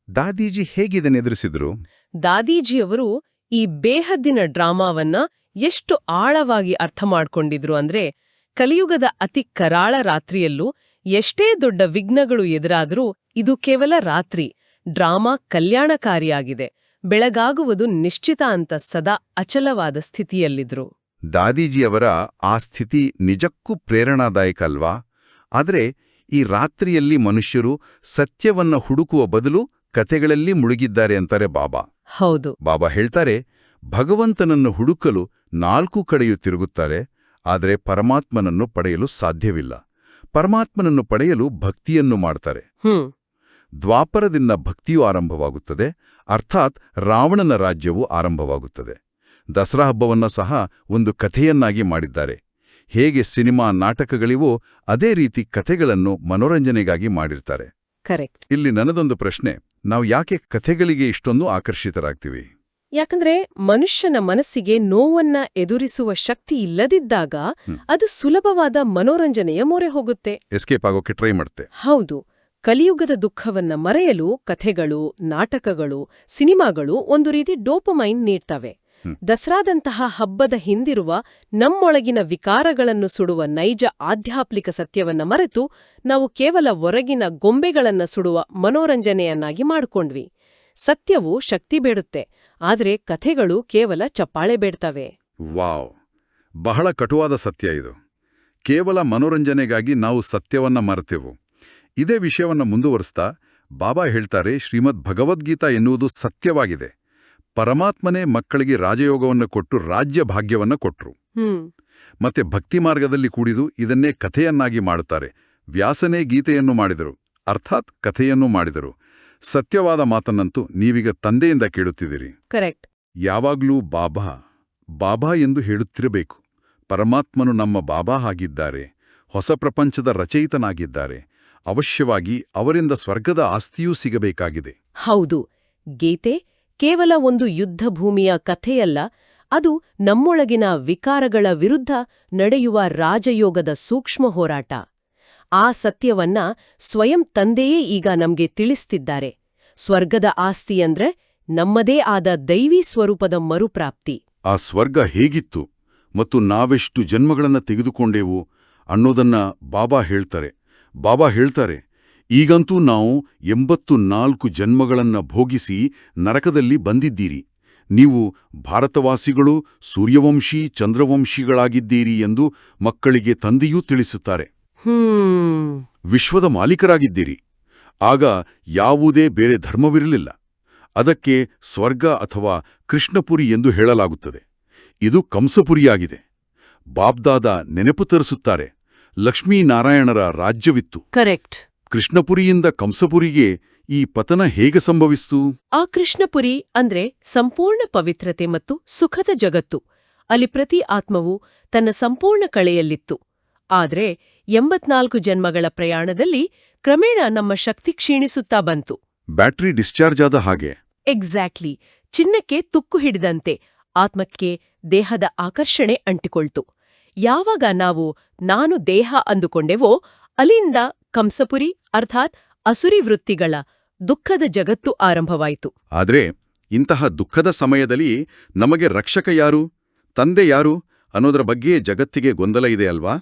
ದಾದೀಜಿ ಹೇಗಿದನ್ನು ಎದುರಿಸಿದ್ರು? ದಾದೀಜಿಯವರು ಈ ಬೇಹದ್ದಿನ ಡ್ರಾಮಾವನ್ನ ಎಷ್ಟು ಆಳವಾಗಿ ಅರ್ಥ ಮಾಡ್ಕೊಂಡಿದ್ರು ಅಂದ್ರೆ, ಕಲಿಯುಗದ ಅತಿ ಕರಾಳ ರಾತ್ರಿಯಲ್ಲೂ ಎಷ್ಟೇ ದೊಡ್ಡ ವಿಘ್ನಗಳು ಎದುರಾದರೂ ಇದು ಕೇವಲ ರಾತ್ರಿ. ಡ್ರಾಮಾ ಕಲ್ಯಾಣಕಾರಿಯಾಗಿದೆ, ಬೆಳಗಾಗುವುದು ನಿಶ್ಚಿತ ಅಂತ ಸದಾ ಅಚಲವಾದ ಸ್ಥಿತಿಯಲ್ಲಿದ್ರು. ದಾದೀಜಿಯವರ ಆ ಸ್ಥಿತಿ ನಿಜಕ್ಕೂ ಪ್ರೇರಣಾದಾಯಕ ಅಲ್ವಾ? ಆದರೆ ಈ ರಾತ್ರಿಯಲ್ಲಿ ಮನುಷ್ಯರು ಸತ್ಯವನ್ನ ಹುಡುಕುವ ಬದಲು ಕಥೆಗಳಲ್ಲಿ ಮುಳುಗಿದ್ದಾರೆ ಅಂತಾರೆ ಬಾಬಾ. ಹೌದು. ಬಾಬಾ ಹೇಳ್ತಾರೆ, ಭಗವಂತನನ್ನು ಹುಡುಕಲು 4 ಕಡೆಯೂ ತಿರುಗುತ್ತಾರೆ, ಆದರೆ ಪರಮಾತ್ಮನನ್ನು ಪಡೆಯಲು ಸಾಧ್ಯವಿಲ್ಲ. ಪರಮಾತ್ಮನನ್ನು ಪಡೆಯಲು ಭಕ್ತಿಯನ್ನು ಮಾಡ್ತಾರೆ. ದ್ವಾಪರದಿಂದ ಭಕ್ತಿಯೂ ಆರಂಭವಾಗುತ್ತದೆ, ಅರ್ಥಾತ್ ರಾವಣನ ರಾಜ್ಯವು ಆರಂಭವಾಗುತ್ತದೆ. ದಸರಾ ಹಬ್ಬವನ್ನ ಸಹ ಒಂದು ಕಥೆಯನ್ನಾಗಿ ಮಾಡಿದ್ದಾರೆ. ಹೇಗೆ ಸಿನಿಮಾ ನಾಟಕಗಳಿವೋ ಅದೇ ರೀತಿ ಕಥೆಗಳನ್ನು ಮನೋರಂಜನೆಗಾಗಿ ಮಾಡಿರ್ತಾರೆ. ಕರೆಕ್ಟ್. ಇಲ್ಲಿ ನನ್ನದೊಂದು ಪ್ರಶ್ನೆ, ನಾವು ಯಾಕೆ ಕಥೆಗಳಿಗೆ ಇಷ್ಟೊಂದು ಆಕರ್ಷಿತರಾಗ್ತೀವಿ? ಯಾಕಂದ್ರೆ ಮನುಷ್ಯನ ಮನಸ್ಸಿಗೆ ನೋವನ್ನ ಎದುರಿಸುವ ಶಕ್ತಿ ಇಲ್ಲದಿದ್ದಾಗ ಅದು ಸುಲಭವಾದ ಮನೋರಂಜನೆಯ ಮೊರೆ ಹೋಗುತ್ತೆ. ಎಸ್ಕೇಪ್ ಆಗೋಕೆ ಟ್ರೈ ಮಾಡುತ್ತೆ. ಹೌದು. ಕಲಿಯುಗದ ದುಃಖವನ್ನ ಮರೆಯಲು ಕಥೆಗಳು, ನಾಟಕಗಳು, ಸಿನಿಮಾಗಳು ಒಂದು ರೀತಿ ಡೋಪಮೈನ್ ನೀಡ್ತವೆ. ದಸರಾದಂತಹ ಹಬ್ಬದ ಹಿಂದಿರುವ ನಮ್ಮೊಳಗಿನ ವಿಕಾರಗಳನ್ನು ಸುಡುವ ನೈಜ ಆಧ್ಯಾತ್ಮಿಕ ಸತ್ಯವನ್ನ ಮರೆತು ನಾವು ಕೇವಲ ಹೊರಗಿನ ಗೊಂಬೆಗಳನ್ನ ಸುಡುವ ಮನೋರಂಜನೆಯನ್ನಾಗಿ ಮಾಡಿಕೊಂಡ್ವಿ. ಸತ್ಯವು ಶಕ್ತಿ ಬೇಡುತ್ತೆ, ಆದರೆ ಕಥೆಗಳು ಕೇವಲ ಚಪ್ಪಾಳೆ ಬೇಡ್ತವೆ. ವಾವ್, ಬಹಳ ಕಟುವಾದ ಸತ್ಯ ಇದು. ಕೇವಲ ಮನೋರಂಜನೆಗಾಗಿ ನಾವು ಸತ್ಯವನ್ನ ಮರೆತೆವು. ಇದೇ ವಿಷಯವನ್ನ ಮುಂದುವರಿಸ್ತಾ ಬಾಬಾ ಹೇಳ್ತಾರೆ, ಶ್ರೀಮದ್ ಭಗವದ್ಗೀತಾ ಎನ್ನುವುದು ಸತ್ಯವಾಗಿದೆ. ಪರಮಾತ್ಮನೇ ಮಕ್ಕಳಿಗೆ ರಾಜಯೋಗವನ್ನು ಕೊಟ್ಟು ರಾಜ್ಯ ಭಾಗ್ಯವನ್ನ ಕೊಟ್ರು. ಮತ್ತೆ ಭಕ್ತಿ ಮಾರ್ಗದಲ್ಲಿ ಕೂಡಿದು ಇದನ್ನೇ ಕಥೆಯನ್ನಾಗಿ ಮಾಡುತ್ತಾರೆ. ವ್ಯಾಸನೇ ಗೀತೆಯನ್ನು ಮಾಡಿದರು, ಅರ್ಥಾತ್ ಕಥೆಯನ್ನು ಮಾಡಿದರು. ಸತ್ಯವಾದ ಮಾತನ್ನಂತೂ ನೀವೀಗ ತಂದೆಯಿಂದ ಕೇಳುತ್ತಿದ್ದೀರಿ. ಕರೆಕ್ಟ್. ಯಾವಾಗ್ಲೂ ಬಾಬಾ ಬಾಬಾ ಎಂದು ಹೇಳುತ್ತಿರಬೇಕು. ಪರಮಾತ್ಮನು ನಮ್ಮ ಬಾಬಾ ಆಗಿದ್ದಾರೆ, ಹೊಸ ಪ್ರಪಂಚದ ರಚಯಿತನಾಗಿದ್ದಾರೆ. ಅವಶ್ಯವಾಗಿ ಅವರಿಂದ ಸ್ವರ್ಗದ ಆಸ್ತಿಯೂ ಸಿಗಬೇಕಾಗಿದೆ. ಹೌದು. ಗೀತೆ ಕೇವಲ ಒಂದು ಯುದ್ಧ ಭೂಮಿಯ ಕಥೆಯಲ್ಲ, ಅದು ನಮ್ಮೊಳಗಿನ ವಿಕಾರಗಳ ವಿರುದ್ಧ ನಡೆಯುವ ರಾಜಯೋಗದ ಸೂಕ್ಷ್ಮ ಹೋರಾಟ. ಆ ಸತ್ಯವನ್ನ ಸ್ವಯಂ ತಂದೆಯೇ ಈಗ ನಮ್ಗೆ ತಿಳಿಸ್ತಿದ್ದಾರೆ. ಸ್ವರ್ಗದ ಆಸ್ತಿಯಂದ್ರೆ ನಮ್ಮದೇ ಆದ ದೈವೀ ಸ್ವರೂಪದ ಮರುಪ್ರಾಪ್ತಿ. ಆ ಸ್ವರ್ಗ ಹೇಗಿತ್ತು ಮತ್ತು ನಾವೆಷ್ಟು ಜನ್ಮಗಳನ್ನ ತೆಗೆದುಕೊಂಡೆವು ಅನ್ನೋದನ್ನ ಬಾಬಾ ಹೇಳ್ತಾರೆ, ಈಗಂತೂ ನಾವು 84 ಜನ್ಮಗಳನ್ನ ಭೋಗಿಸಿ ನರಕದಲ್ಲಿ ಬಂದಿದ್ದೀರಿ. ನೀವು ಭಾರತವಾಸಿಗಳು ಸೂರ್ಯವಂಶಿ ಚಂದ್ರವಂಶಿಗಳಾಗಿದ್ದೀರಿ ಎಂದು ಮಕ್ಕಳಿಗೆ ತಂದೆಯೂ ತಿಳಿಸುತ್ತಾರೆ. ವಿಶ್ವದ ಮಾಲೀಕರಾಗಿದ್ದೀರಿ. ಆಗ ಯಾವುದೇ ಬೇರೆ ಧರ್ಮವಿರಲಿಲ್ಲ. ಅದಕ್ಕೆ ಸ್ವರ್ಗ ಅಥವಾ ಕೃಷ್ಣಪುರಿ ಎಂದು ಹೇಳಲಾಗುತ್ತದೆ. ಇದು ಕಂಸಪುರಿಯಾಗಿದೆ. ಬಾಬ್ದಾದ ನೆನಪು ತರಿಸುತ್ತಾರೆ, ಲಕ್ಷ್ಮೀನಾರಾಯಣರ ರಾಜ್ಯವಿತ್ತು. ಕರೆಕ್ಟ್. ಕೃಷ್ಣಪುರಿಯಿಂದ ಕಂಸಪುರಿಗೆ ಈ ಪತನ ಹೇಗೆ ಸಂಭವಿಸಿತು? ಆ ಕೃಷ್ಣಪುರಿ ಅಂದ್ರೆ ಸಂಪೂರ್ಣ ಪವಿತ್ರತೆ ಮತ್ತು ಸುಖದ ಜಗತ್ತು. ಅಲ್ಲಿ ಪ್ರತಿ ಆತ್ಮವು ತನ್ನ ಸಂಪೂರ್ಣ ಕಳೆಯಲ್ಲಿತ್ತು. ಆದ್ರೆ 84 ಜನ್ಮಗಳ ಪ್ರಯಾಣದಲ್ಲಿ ಕ್ರಮೇಣ ನಮ್ಮ ಶಕ್ತಿ ಕ್ಷೀಣಿಸುತ್ತಾ ಬಂತು. ಬ್ಯಾಟರಿ ಡಿಸ್ಚಾರ್ಜ್ ಆದ ಹಾಗೆ. ಎಕ್ಸಾಕ್ಟ್ಲಿ. ಚಿನ್ನಕ್ಕೆ ತುಕ್ಕು ಹಿಡಿದಂತೆ ಆತ್ಮಕ್ಕೆ ದೇಹದ ಆಕರ್ಷಣೆ ಅಂಟಿಕೊಳ್ತು. ಯಾವಾಗ ನಾವು ನಾನು ದೇಹ ಅಂದುಕೊಂಡೆವೋ ಅಲ್ಲಿಂದ ಕಂಸಪುರಿ ಅರ್ಥಾತ್ ಅಸುರಿ ವೃತ್ತಿಗಳ ದುಃಖದ ಜಗತ್ತು ಆರಂಭವಾಯಿತು. ಆದ್ರೆ ಇಂತಹ ದುಃಖದ ಸಮಯದಲ್ಲಿ ನಮಗೆ ರಕ್ಷಕ ಯಾರು, ತಂದೆ ಯಾರು ಅನ್ನೋದರ ಬಗ್ಗೆ ಜಗತ್ತಿಗೆ ಗೊಂದಲ ಇದೆ ಅಲ್ವಾ?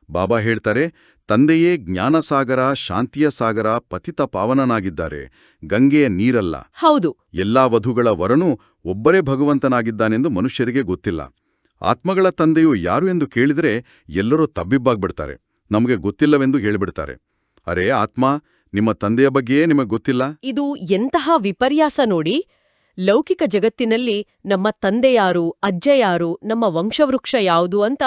ಬಾಬಾ ಹೇಳ್ತಾರೆ, ತಂದೆಯೇ ಜ್ಞಾನಸಾಗರ, ಶಾಂತಿಯ ಸಾಗರ, ಪತಿತ ಪಾವನನಾಗಿದ್ದಾರೆ, ಗಂಗೆಯ ನೀರಲ್ಲ. ಹೌದು. ಎಲ್ಲಾ ವಧುಗಳ ವರನೂ ಒಬ್ಬರೇ ಭಗವಂತನಾಗಿದ್ದಾನೆಂದು ಮನುಷ್ಯರಿಗೆ ಗೊತ್ತಿಲ್ಲ. ಆತ್ಮಗಳ ತಂದೆಯು ಯಾರು ಎಂದು ಕೇಳಿದರೆ ಎಲ್ಲರೂ ತಬ್ಬಿಬ್ಬಾಗ್ಬಿಡ್ತಾರೆ, ನಮಗೆ ಗೊತ್ತಿಲ್ಲವೆಂದು ಹೇಳಿಬಿಡ್ತಾರೆ. ಅರೇ ಆತ್ಮ, ನಿಮ್ಮ ತಂದೆಯ ಬಗ್ಗೆಯೇ ನಿಮಗೆ ಗೊತ್ತಿಲ್ಲ? ಇದು ಎಂತಹ ವಿಪರ್ಯಾಸ ನೋಡಿ. ಲೌಕಿಕ ಜಗತ್ತಿನಲ್ಲಿ ನಮ್ಮ ತಂದೆ ಯಾರು, ಅಜ್ಜ ಯಾರು, ನಮ್ಮ ವಂಶವೃಕ್ಷ ಯಾವುದು ಅಂತ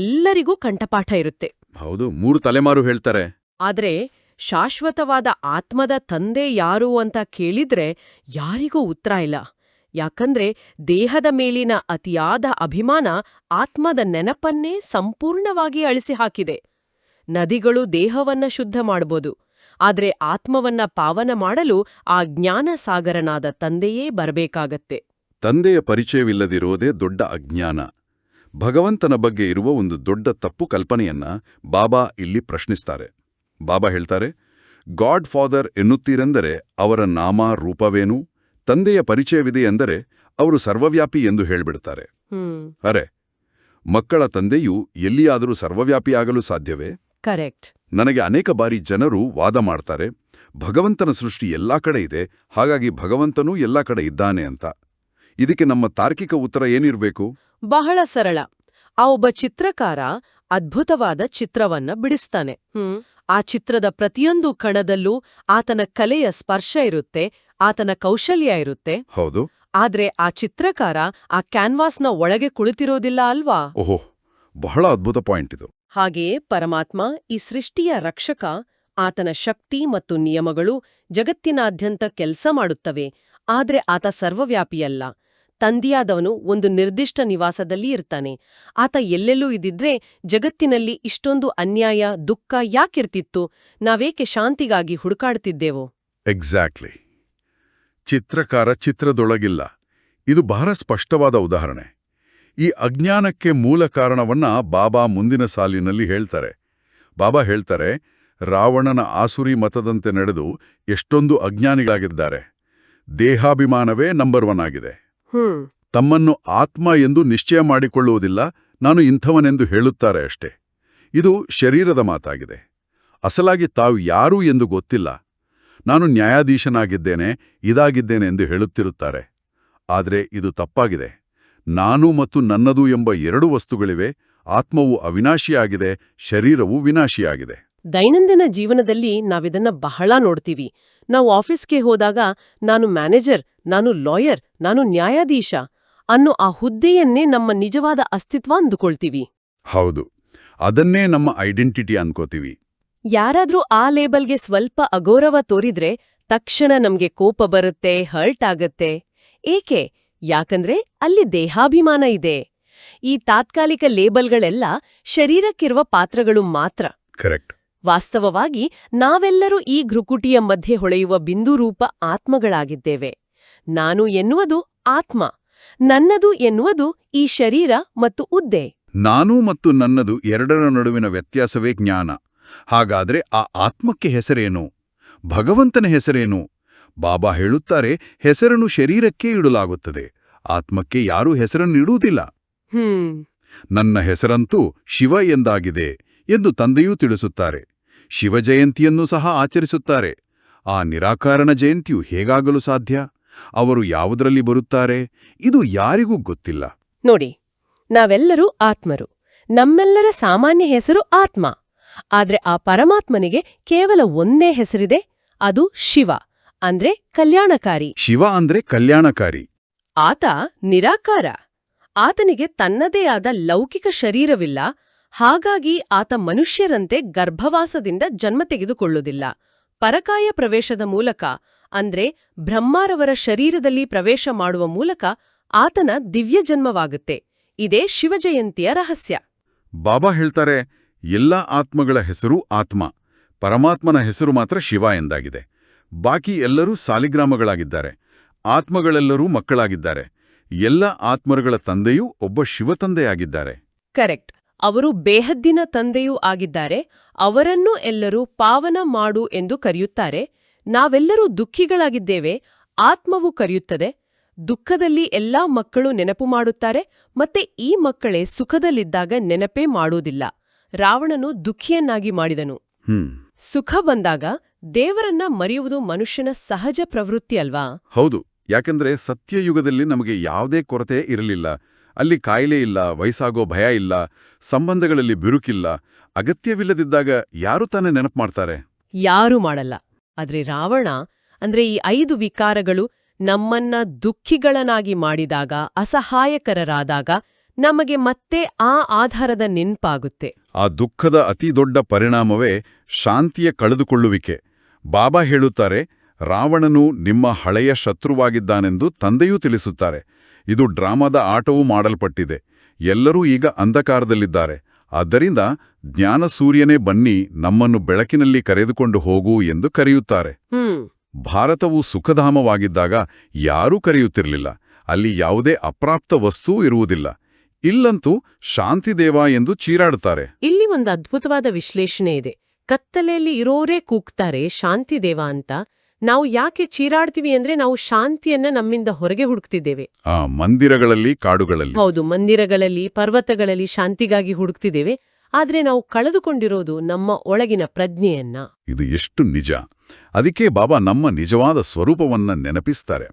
ಎಲ್ಲರಿಗೂ ಕಂಠಪಾಠ ಇರುತ್ತೆ. ಹೌದು, 3 ತಲೆಮಾರು ಹೇಳ್ತಾರೆ. ಆದ್ರೆ ಶಾಶ್ವತವಾದ ಆತ್ಮದ ತಂದೆ ಯಾರು ಅಂತ ಕೇಳಿದ್ರೆ ಯಾರಿಗೂ ಉತ್ತರ ಇಲ್ಲ. ಯಾಕಂದ್ರೆ ದೇಹದ ಮೇಲಿನ ಅತಿಯಾದ ಅಭಿಮಾನ ಆತ್ಮದ ನೆನಪನ್ನೇ ಸಂಪೂರ್ಣವಾಗಿ ಅಳಿಸಿ ಹಾಕಿದೆ. ನದಿಗಳು ದೇಹವನ್ನ ಶುದ್ಧ ಮಾಡಬಹುದು, ಆದ್ರೆ ಆತ್ಮವನ್ನ ಪಾವನ ಮಾಡಲು ಆ ಜ್ಞಾನ ಸಾಗರನಾದ ತಂದೆಯೇ ಬರಬೇಕಾಗತ್ತೆ. ತಂದೆಯ ಪರಿಚಯವಿಲ್ಲದಿರೋದೇ ದೊಡ್ಡ ಅಜ್ಞಾನ. ಭಗವಂತನ ಬಗ್ಗೆ ಇರುವ ಒಂದು ದೊಡ್ಡ ತಪ್ಪು ಕಲ್ಪನೆಯನ್ನ ಬಾಬಾ ಇಲ್ಲಿ ಪ್ರಶ್ನಿಸ್ತಾರೆ. ಬಾಬಾ ಹೇಳ್ತಾರೆ, ಗಾಡ್ ಫಾದರ್ ಎನ್ನುತ್ತೀರೆಂದರೆ ಅವರ ನಾಮ ರೂಪವೇನು? ತಂದೆಯ ಪರಿಚಯವಿದೆ ಎಂದರೆ ಅವರು ಸರ್ವವ್ಯಾಪಿ ಎಂದು ಹೇಳ್ಬಿಡ್ತಾರೆ. ಅರೆ, ಮಕ್ಕಳ ತಂದೆಯು ಎಲ್ಲಿಯಾದರೂ ಸರ್ವವ್ಯಾಪಿಯಾಗಲು ಸಾಧ್ಯವೇ? ಕರೆಕ್ಟ್. ನನಗೆ ಅನೇಕ ಬಾರಿ ಜನರು ವಾದ ಮಾಡ್ತಾರೆ, ಭಗವಂತನ ಸೃಷ್ಟಿ ಎಲ್ಲಾ ಕಡೆ ಇದೆ, ಹಾಗಾಗಿ ಭಗವಂತನೂ ಎಲ್ಲಾ ಕಡೆ ಇದ್ದಾನೆ ಅಂತ. ಇದಕ್ಕೆ ನಮ್ಮ ತಾರ್ಕಿಕ ಉತ್ತರ ಏನಿರಬೇಕು? ಬಹಳ ಸರಳ. ಆ ಒಬ್ಬ ಚಿತ್ರಕಾರ ಅದ್ಭುತವಾದ ಚಿತ್ರವನ್ನ ಬಿಡಿಸ್ತಾನೆ. ಆ ಚಿತ್ರದ ಪ್ರತಿಯೊಂದು ಕಣದಲ್ಲೂ ಆತನ ಕಲೆಯ ಸ್ಪರ್ಶ ಇರುತ್ತೆ, ಆತನ ಕೌಶಲ್ಯ ಇರುತ್ತೆ. ಹೌದು. ಆದ್ರೆ ಆ ಚಿತ್ರಕಾರ ಆ ಕ್ಯಾನ್ವಾಸ್ನ ಒಳಗೆ ಕುಳಿತಿರೋದಿಲ್ಲ ಅಲ್ವಾ? ಓಹೋ, ಬಹಳ ಅದ್ಭುತ ಪಾಯಿಂಟ್ ಇದು. ಹಾಗೆಯೇ ಪರಮಾತ್ಮ ಈ ಸೃಷ್ಟಿಯ ರಕ್ಷಕ, ಆತನ ಶಕ್ತಿ ಮತ್ತು ನಿಯಮಗಳು ಜಗತ್ತಿನಾದ್ಯಂತ ಕೆಲಸ ಮಾಡುತ್ತವೆ. ಆದ್ರೆ ಆತ ಸರ್ವವ್ಯಾಪಿಯಲ್ಲ. ತಂದೆಯಾದವನು ಒಂದು ನಿರ್ದಿಷ್ಟ ನಿವಾಸದಲ್ಲಿ ಇರ್ತಾನೆ. ಆತ ಎಲ್ಲೆಲ್ಲೂ ಇದ್ದಿದ್ರೆ ಜಗತ್ತಿನಲ್ಲಿ ಇಷ್ಟೊಂದು ಅನ್ಯಾಯ, ದುಃಖ ಯಾಕಿರ್ತಿತ್ತು? ನಾವೇಕೆ ಶಾಂತಿಗಾಗಿ ಹುಡುಕಾಡ್ತಿದ್ದೇವೋ? ಎಕ್ಸಾಕ್ಟ್ಲಿ. ಚಿತ್ರಕಾರ ಚಿತ್ರದೊಳಗಿಲ್ಲ. ಇದು ಬಹಳ ಸ್ಪಷ್ಟವಾದ ಉದಾಹರಣೆ. ಈ ಅಜ್ಞಾನಕ್ಕೆ ಮೂಲ ಕಾರಣವನ್ನ ಬಾಬಾ ಮುಂದಿನ ಸಾಲಿನಲ್ಲಿ ಹೇಳ್ತಾರೆ. ಬಾಬಾ ಹೇಳ್ತಾರೆ, ರಾವಣನ ಆಸುರಿ ಮತದಂತೆ ನಡೆದು ಎಷ್ಟೊಂದು ಅಜ್ಞಾನಿಗಳಾಗಿದ್ದಾರೆ. ದೇಹಾಭಿಮಾನವೇ ನಂಬರ್ 1 ಆಗಿದೆ. ತಮ್ಮನ್ನು ಆತ್ಮ ಎಂದು ನಿಶ್ಚಯ ಮಾಡಿಕೊಳ್ಳುವುದಿಲ್ಲ, ನಾನು ಇಂಥವನೆಂದು ಹೇಳುತ್ತಾರೆ ಅಷ್ಟೇ. ಇದು ಶರೀರದ ಮಾತಾಗಿದೆ. ಅಸಲಾಗಿ ತಾವು ಯಾರು ಎಂದು ಗೊತ್ತಿಲ್ಲ. ನಾನು ನ್ಯಾಯಾಧೀಶನಾಗಿದ್ದೇನೆ, ಇದಾಗಿದ್ದೇನೆ ಎಂದು ಹೇಳುತ್ತಿರುತ್ತಾರೆ. ಆದರೆ ಇದು ತಪ್ಪಾಗಿದೆ. ನಾನು ಮತ್ತು ನನ್ನದು ಎಂಬ 2 ವಸ್ತುಗಳಿವೆ. ಆತ್ಮವು ಅವಿನಾಶಿಯಾಗಿದೆ, ಶರೀರವು ವಿನಾಶಿಯಾಗಿದೆ. ದೈನಂದಿನ ಜೀವನದಲ್ಲಿ ನಾವಿದನ್ನ ಬಹಳ ನೋಡ್ತೀವಿ. ನಾವು ಆಫೀಸ್ಗೆ ಹೋದಾಗ ನಾನು ಮ್ಯಾನೇಜರ್, ನಾನು ಲಾಯರ್, ನಾನು ನ್ಯಾಯಾಧೀಶ ಅನ್ನೋ ಆ ಹುದ್ದೆಯನ್ನೇ ನಮ್ಮ ನಿಜವಾದ ಅಸ್ತಿತ್ವ ಅಂದುಕೊಳ್ತೀವಿ. ಹೌದು, ಅದನ್ನೇ ನಮ್ಮ ಐಡೆಂಟಿಟಿ ಅನ್ಕೋತೀವಿ. ಯಾರಾದ್ರೂ ಆ ಲೇಬಲ್ಗೆ ಸ್ವಲ್ಪ ಅಗೌರವ ತೋರಿದ್ರೆ ತಕ್ಷಣ ನಮ್ಗೆ ಕೋಪ ಬರುತ್ತೆ, ಹರ್ಟ್ ಆಗತ್ತೆ. ಏಕೆ? ಯಾಕಂದ್ರೆ ಅಲ್ಲಿ ದೇಹಾಭಿಮಾನ ಇದೆ. ಈ ತಾತ್ಕಾಲಿಕ ಲೇಬಲ್ಗಳೆಲ್ಲ ಶರೀರಕ್ಕಿರುವ ಪಾತ್ರಗಳು ಮಾತ್ರ. ಕರೆಕ್ಟ್. ವಾಸ್ತವವಾಗಿ ನಾವೆಲ್ಲರೂ ಈ ಘೃಕುಟಿಯ ಮಧ್ಯೆ ಹೊಳೆಯುವ ಬಿಂದುರೂಪ ಆತ್ಮಗಳಾಗಿದ್ದೇವೆ. ನಾನು ಎನ್ನುವುದು ಆತ್ಮ, ನನ್ನದು ಎನ್ನುವುದು ಈ ಶರೀರ ಮತ್ತು ಉದ್ದೆ. ನಾನು ಮತ್ತು ನನ್ನದು 2ರ ನಡುವಿನ ವ್ಯತ್ಯಾಸವೇ ಜ್ಞಾನ. ಹಾಗಾದ್ರೆ ಆ ಆತ್ಮಕ್ಕೆ ಹೆಸರೇನು? ಭಗವಂತನ ಹೆಸರೇನು? ಬಾಬಾ ಹೇಳುತ್ತಾರೆ, ಹೆಸರನ್ನು ಶರೀರಕ್ಕೆ ಇಡಲಾಗುತ್ತದೆ, ಆತ್ಮಕ್ಕೆ ಯಾರೂ ಹೆಸರನ್ನಿಡುವುದಿಲ್ಲ. ನನ್ನ ಹೆಸರಂತೂ ಶಿವ ಎಂದಾಗಿದೆ ಎಂದು ತಂದೆಯೂ ತಿಳಿಸುತ್ತಾರೆ. ಶಿವಜಯಂತಿಯನ್ನೂ ಸಹ ಆಚರಿಸುತ್ತಾರೆ. ಆ ನಿರಾಕಾರನ ಜಯಂತಿಯು ಹೇಗಾಗಲು ಸಾಧ್ಯ? ಅವರು ಯಾವುದರಲ್ಲಿ ಬರುತ್ತಾರೆ? ಇದು ಯಾರಿಗೂ ಗೊತ್ತಿಲ್ಲ. ನೋಡಿ, ನಾವೆಲ್ಲರೂ ಆತ್ಮರು. ನಮ್ಮೆಲ್ಲರ ಸಾಮಾನ್ಯ ಹೆಸರು ಆತ್ಮ. ಆದ್ರೆ ಆ ಪರಮಾತ್ಮನಿಗೆ ಕೇವಲ ಒಂದೇ ಹೆಸರಿದೆ, ಅದು ಶಿವ, ಅಂದ್ರೆ ಕಲ್ಯಾಣಕಾರಿ. ಶಿವ ಅಂದ್ರೆ ಕಲ್ಯಾಣಕಾರಿ. ಆತ ನಿರಾಕಾರ. ಆತನಿಗೆ ತನ್ನದೇ ಆದ ಲೌಕಿಕ ಶರೀರವಿಲ್ಲ. ಹಾಗಾಗಿ ಆತ ಮನುಷ್ಯರಂತೆ ಗರ್ಭವಾಸದಿಂದ ಜನ್ಮ ತೆಗೆದುಕೊಳ್ಳುವುದಿಲ್ಲ. ಪರಕಾಯ ಪ್ರವೇಶದ ಮೂಲಕ, ಅಂದ್ರೆ ಬ್ರಹ್ಮಾರವರ ಶರೀರದಲ್ಲಿ ಪ್ರವೇಶ ಮಾಡುವ ಮೂಲಕ ಆತನ ದಿವ್ಯ ಜನ್ಮವಾಗುತ್ತೆ. ಇದೇ ಶಿವಜಯಂತಿಯ ರಹಸ್ಯ. ಬಾಬಾ ಹೇಳ್ತಾರೆ, ಎಲ್ಲ ಆತ್ಮಗಳ ಹೆಸರು ಆತ್ಮ, ಪರಮಾತ್ಮನ ಹೆಸರು ಮಾತ್ರ ಶಿವ ಎಂದಾಗಿದೆ. ಬಾಕಿ ಎಲ್ಲರೂ ಸಾಲಿಗ್ರಾಮಗಳಾಗಿದ್ದಾರೆ. ಆತ್ಮಗಳೆಲ್ಲರೂ ಮಕ್ಕಳಾಗಿದ್ದಾರೆ. ಎಲ್ಲ ಆತ್ಮರುಗಳ ತಂದೆಯೂ ಒಬ್ಬ ಶಿವತಂದೆಯಾಗಿದ್ದಾರೆ. ಕರೆಕ್ಟ್. ಅವರು ಬೇಹದ್ದಿನ ತಂದೆಯೂ ಆಗಿದ್ದಾರೆ. ಅವರನ್ನೂ ಎಲ್ಲರೂ ಪಾವನ ಮಾಡು ಎಂದು ಕರೆಯುತ್ತಾರೆ. ನಾವೆಲ್ಲರೂ ದುಃಖಿಗಳಾಗಿದ್ದೇವೆ, ಆತ್ಮವು ಕರೆಯುತ್ತದೆ. ದುಃಖದಲ್ಲಿ ಎಲ್ಲಾ ಮಕ್ಕಳು ನೆನಪು ಮಾಡುತ್ತಾರೆ, ಮತ್ತೆ ಈ ಮಕ್ಕಳೇ ಸುಖದಲ್ಲಿದ್ದಾಗ ನೆನಪೇ ಮಾಡುವುದಿಲ್ಲ. ರಾವಣನು ದುಃಖಿಯನ್ನಾಗಿ ಮಾಡಿದನು. ಸುಖ ಬಂದಾಗ ದೇವರನ್ನ ಮರೆಯುವುದು ಮನುಷ್ಯನ ಸಹಜ ಪ್ರವೃತ್ತಿ ಅಲ್ವಾ? ಹೌದು. ಯಾಕೆಂದ್ರೆ ಸತ್ಯಯುಗದಲ್ಲಿ ನಮಗೆ ಯಾವುದೇ ಕೊರತೆ ಇರಲಿಲ್ಲ. ಅಲ್ಲಿ ಕಾಯಿಲೆ ಇಲ್ಲ, ವಯಸ್ಸಾಗೋ ಭಯ ಇಲ್ಲ, ಸಂಬಂಧಗಳಲ್ಲಿ ಬಿರುಕಿಲ್ಲ. ಅಗತ್ಯವಿಲ್ಲದಿದ್ದಾಗ ಯಾರು ತಾನೇ ನೆನಪು ಮಾಡ್ತಾರೆ? ಯಾರೂ ಮಾಡಲ್ಲ. ಆದ್ರೆ ರಾವಣ, ಅಂದ್ರೆ ಈ 5 ವಿಕಾರಗಳು ನಮ್ಮನ್ನ ದುಃಖಿಗಳನ್ನಾಗಿ ಮಾಡಿದಾಗ, ಅಸಹಾಯಕರರಾದಾಗ ನಮಗೆ ಮತ್ತೆ ಆ ಆಧಾರದ ನೆನ್ಪಾಗುತ್ತೆ. ಆ ದುಃಖದ ಅತಿ ದೊಡ್ಡ ಪರಿಣಾಮವೇ ಶಾಂತಿಯ ಕಳೆದುಕೊಳ್ಳುವಿಕೆ. ಬಾಬಾ ಹೇಳುತ್ತಾರೆ, ರಾವಣನು ನಿಮ್ಮ ಹಳೆಯ ಶತ್ರುವಾಗಿದ್ದಾನೆಂದು ತಂದೆಯೂ ತಿಳಿಸುತ್ತಾರೆ. ಇದು ಡ್ರಾಮಾದ ಆಟವೂ ಮಾಡಲ್ಪಟ್ಟಿದೆ. ಎಲ್ಲರೂ ಈಗ ಅಂಧಕಾರದಲ್ಲಿದ್ದಾರೆ. ಆದ್ದರಿಂದ ಜ್ಞಾನಸೂರ್ಯನೇ ಬನ್ನಿ, ನಮ್ಮನ್ನು ಬೆಳಕಿನಲ್ಲಿ ಕರೆದುಕೊಂಡು ಹೋಗು ಎಂದು ಕರೆಯುತ್ತಾರೆ. ಭಾರತವು ಸುಖಧಾಮವಾಗಿದ್ದಾಗ ಯಾರೂ ಕರೆಯುತ್ತಿರಲಿಲ್ಲ. ಅಲ್ಲಿ ಯಾವುದೇ ಅಪ್ರಾಪ್ತ ವಸ್ತೂ ಇರುವುದಿಲ್ಲ. ಇಲ್ಲಂತೂ ಶಾಂತಿದೇವ ಎಂದು ಚೀರಾಡುತ್ತಾರೆ. ಇಲ್ಲಿ ಒಂದು ಅದ್ಭುತವಾದ ವಿಶ್ಲೇಷಣೆ ಇದೆ. ಕತ್ತಲೆಯಲ್ಲಿ ಇರೋರೇ ಕೂಗ್ತಾರೆ ಶಾಂತಿದೇವ ಅಂತ. ನಾವು ಯಾಕೆ ಚೀರಾಡ್ತೀವಿ ಅಂದ್ರೆ ನಾವು ಶಾಂತಿಯನ್ನ ನಮ್ಮಿಂದ ಹೊರಗೆ ಹುಡುಕ್ತಿದ್ದೇವೆ. ಮಂದಿರಗಳಲ್ಲಿ, ಕಾಡುಗಳಲ್ಲಿ. ಹೌದು, ಮಂದಿರಗಳಲ್ಲಿ, ಪರ್ವತಗಳಲ್ಲಿ ಶಾಂತಿಗಾಗಿ ಹುಡುಕ್ತಿದ್ದೇವೆ. ಆದ್ರೆ ನಾವು ಕಳೆದುಕೊಂಡಿರೋದು ನಮ್ಮ ಒಳಗಿನ ಪ್ರಜ್ಞೆಯನ್ನ. ಇದು ಎಷ್ಟು ನಿಜ. ಅದಕ್ಕೆ ಬಾಬಾ ನಮ್ಮ ನಿಜವಾದ ಸ್ವರೂಪವನ್ನ ನೆನಪಿಸ್ತಾರೆ.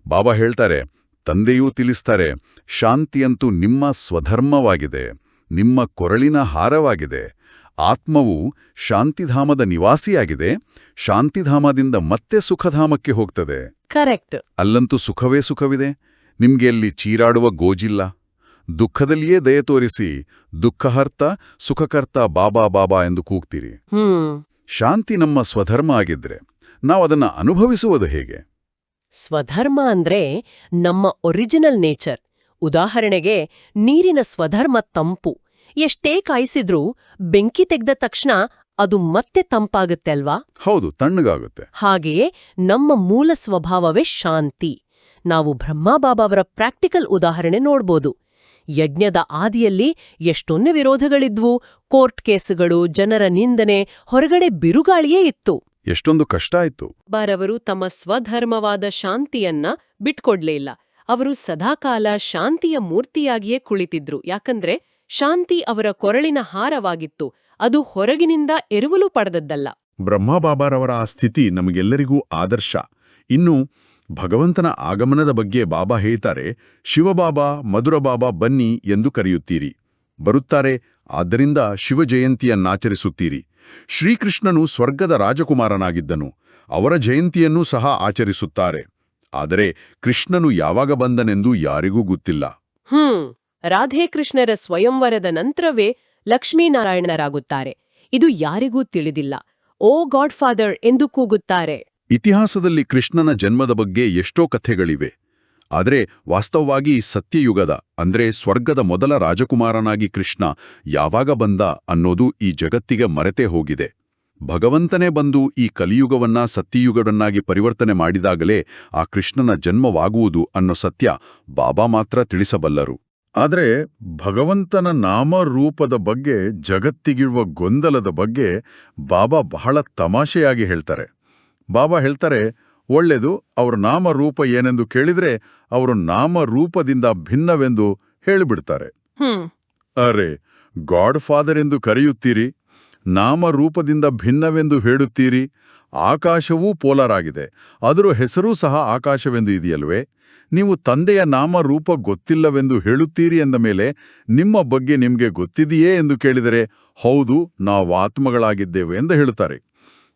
ಬಾಬಾ ಹೇಳ್ತಾರೆ, ತಂದೆಯೂ ತಿಳಿಸ್ತಾರೆ, ಶಾಂತಿಯಂತೂ ನಿಮ್ಮ ಸ್ವಧರ್ಮವಾಗಿದೆ, ನಿಮ್ಮ ಕೊರಳಿನ ಹಾರವಾಗಿದೆ. ಆತ್ಮವು ಶಾಂತಿಧಾಮದ ನಿವಾಸಿಯಾಗಿದೆ, ಶಾಂತಿಧಾಮದಿಂದ ಮತ್ತೆ ಸುಖಧಾಮಕ್ಕೆ ಹೋಗ್ತದೆ. ಕರೆಕ್ಟ್. ಅಲ್ಲಂತೂ ಸುಖವೇ ಸುಖವಿದೆ. ನಿಮ್ಗೆ ಅಲ್ಲಿ ಚೀರಾಡುವ ಗೋಜಿಲ್ಲ. ದುಃಖದಲ್ಲಿಯೇ ದಯೆ ತೋರಿಸಿ ದುಃಖಹರ್ತ ಸುಖಕರ್ತ ಬಾಬಾ ಬಾಬಾ ಎಂದು ಕೂಗ್ತೀರಿ. ಶಾಂತಿ ನಮ್ಮ ಸ್ವಧರ್ಮ ಆಗಿದ್ರೆ ನಾವದನ್ನ ಅನುಭವಿಸುವುದು ಹೇಗೆ? ಸ್ವಧರ್ಮ ಅಂದ್ರೆ ನಮ್ಮ ಒರಿಜಿನಲ್ ನೇಚರ್. ಉದಾಹರಣೆಗೆ, ನೀರಿನ ಸ್ವಧರ್ಮ ತಂಪು. ಎಷ್ಟೇ ಕಾಯಿಸಿದ್ರೂ ಬೆಂಕಿ ತೆಗೆದ ತಕ್ಷಣ ಅದು ಮತ್ತೆ ತಂಪಾಗುತ್ತೆ ಅಲ್ವಾ? ಹೌದು, ತಣ್ಣಗಾಗುತ್ತೆ. ಹಾಗೆಯೇ ನಮ್ಮ ಮೂಲ ಸ್ವಭಾವವೇ ಶಾಂತಿ. ನಾವು ಬ್ರಹ್ಮಬಾಬಾವರ ಪ್ರಾಕ್ಟಿಕಲ್ ಉದಾಹರಣೆ ನೋಡ್ಬೋದು. ಯಜ್ಞದ ಆದಿಯಲ್ಲಿ ಎಷ್ಟೊಂದು ವಿರೋಧಗಳಿದ್ವು, ಕೋರ್ಟ್ ಕೇಸುಗಳು, ಜನರ ನಿಂದನೆ, ಹೊರಗಡೆ ಬಿರುಗಾಳಿಯೇ ಇತ್ತು. ಎಷ್ಟೊಂದು ಕಷ್ಟ ಆಯ್ತು. ಬಾರವರು ತಮ್ಮ ಸ್ವಧರ್ಮವಾದ ಶಾಂತಿಯನ್ನ ಬಿಟ್ಕೊಡ್ಲೇ ಇಲ್ಲ. ಅವರು ಸದಾಕಾಲ ಶಾಂತಿಯ ಮೂರ್ತಿಯಾಗಿಯೇ ಕುಳಿತಿದ್ರು. ಯಾಕಂದ್ರೆ ಶಾಂತಿ ಅವರ ಕೊರಳಿನ ಹಾರವಾಗಿತ್ತು, ಅದು ಹೊರಗಿನಿಂದ ಎರವಲು ಪಡೆದದ್ದಲ್ಲ. ಬ್ರಹ್ಮಬಾಬಾರವರ ಆ ಸ್ಥಿತಿ ನಮಗೆಲ್ಲರಿಗೂ ಆದರ್ಶ. ಇನ್ನು ಭಗವಂತನ ಆಗಮನದ ಬಗ್ಗೆ ಬಾಬಾ ಹೇಳ್ತಾರೆ, ಶಿವಬಾಬಾ ಮಧುರಬಾಬಾ ಬನ್ನಿ ಎಂದು ಕರೆಯುತ್ತೀರಿ. ಬರುತ್ತಾರೆ, ಆದ್ದರಿಂದ ಶಿವಜಯಂತಿಯನ್ನಾಚರಿಸುತ್ತೀರಿ. ಶ್ರೀಕೃಷ್ಣನು ಸ್ವರ್ಗದ ರಾಜಕುಮಾರನಾಗಿದ್ದನು, ಅವರ ಜಯಂತಿಯನ್ನೂ ಸಹ ಆಚರಿಸುತ್ತಾರೆ. ಆದರೆ ಕೃಷ್ಣನು ಯಾವಾಗ ಬಂದನೆಂದು ಯಾರಿಗೂ ಗೊತ್ತಿಲ್ಲ. ರಾಧೇಕೃಷ್ಣರ ಸ್ವಯಂವರದ ನಂತರವೇ ಲಕ್ಷ್ಮೀನಾರಾಯಣರಾಗುತ್ತಾರೆ. ಇದು ಯಾರಿಗೂ ತಿಳಿದಿಲ್ಲ. ಓ ಗಾಡ್ ಫಾದರ್ ಎಂದು ಕೂಗುತ್ತಾರೆ. ಇತಿಹಾಸದಲ್ಲಿ ಕೃಷ್ಣನ ಜನ್ಮದ ಬಗ್ಗೆ ಎಷ್ಟೋ ಕಥೆಗಳಿವೆ. ಆದರೆ ವಾಸ್ತವವಾಗಿ ಸತ್ಯಯುಗದ ಅಂದ್ರೆ ಸ್ವರ್ಗದ ಮೊದಲ ರಾಜಕುಮಾರನಾಗಿ ಕೃಷ್ಣ ಯಾವಾಗ ಬಂದ ಅನ್ನೋದು ಈ ಜಗತ್ತಿಗೆ ಮರೆತೇ ಹೋಗಿದೆ. ಭಗವಂತನೇ ಬಂದು ಈ ಕಲಿಯುಗವನ್ನ ಸತ್ಯಯುಗವನ್ನಾಗಿ ಪರಿವರ್ತನೆ ಮಾಡಿದಾಗಲೇ ಆ ಕೃಷ್ಣನ ಜನ್ಮವಾಗುವುದು ಅನ್ನೋ ಸತ್ಯ ಬಾಬಾ ಮಾತ್ರ ತಿಳಿಸಬಲ್ಲರು. ಆದರೆ ಭಗವಂತನ ನಾಮರೂಪದ ಬಗ್ಗೆ ಜಗತ್ತಿಗಿರುವ ಗೊಂದಲದ ಬಗ್ಗೆ ಬಾಬಾ ಬಹಳ ತಮಾಷೆಯಾಗಿ ಹೇಳ್ತಾರೆ. ಬಾಬಾ ಹೇಳ್ತಾರೆ, ಒಳ್ಳೆದು, ಅವರ ನಾಮರೂಪ ಏನೆಂದು ಕೇಳಿದ್ರೆ ಅವರು ನಾಮರೂಪದಿಂದ ಭಿನ್ನವೆಂದು ಹೇಳಿಬಿಡ್ತಾರೆ. ಅರೆ, ಗಾಡ್ ಫಾದರ್ ಎಂದು ಕರೆಯುತ್ತೀರಿ, ನಾಮರೂಪದಿಂದ ಭಿನ್ನವೆಂದು ಹೇಳುತ್ತೀರಿ. ಆಕಾಶವೂ ಪೋಲಾರ್ ಆಗಿದೆ, ಅದರ ಹೆಸರೂ ಸಹ ಆಕಾಶವೆಂದು ಇದೆಯಲ್ವೇ? ನೀವು ತಂದೆಯ ನಾಮರೂಪ ಗೊತ್ತಿಲ್ಲವೆಂದು ಹೇಳುತ್ತೀರಿ ಎಂದ ಮೇಲೆ ನಿಮ್ಮ ಬಗ್ಗೆ ನಿಮಗೆ ಗೊತ್ತಿದೆಯೇ ಎಂದು ಕೇಳಿದರೆ ಹೌದು, ನಾವು ಆತ್ಮಗಳಾಗಿದ್ದೇವೆ ಎಂದು ಹೇಳುತ್ತಾರೆ.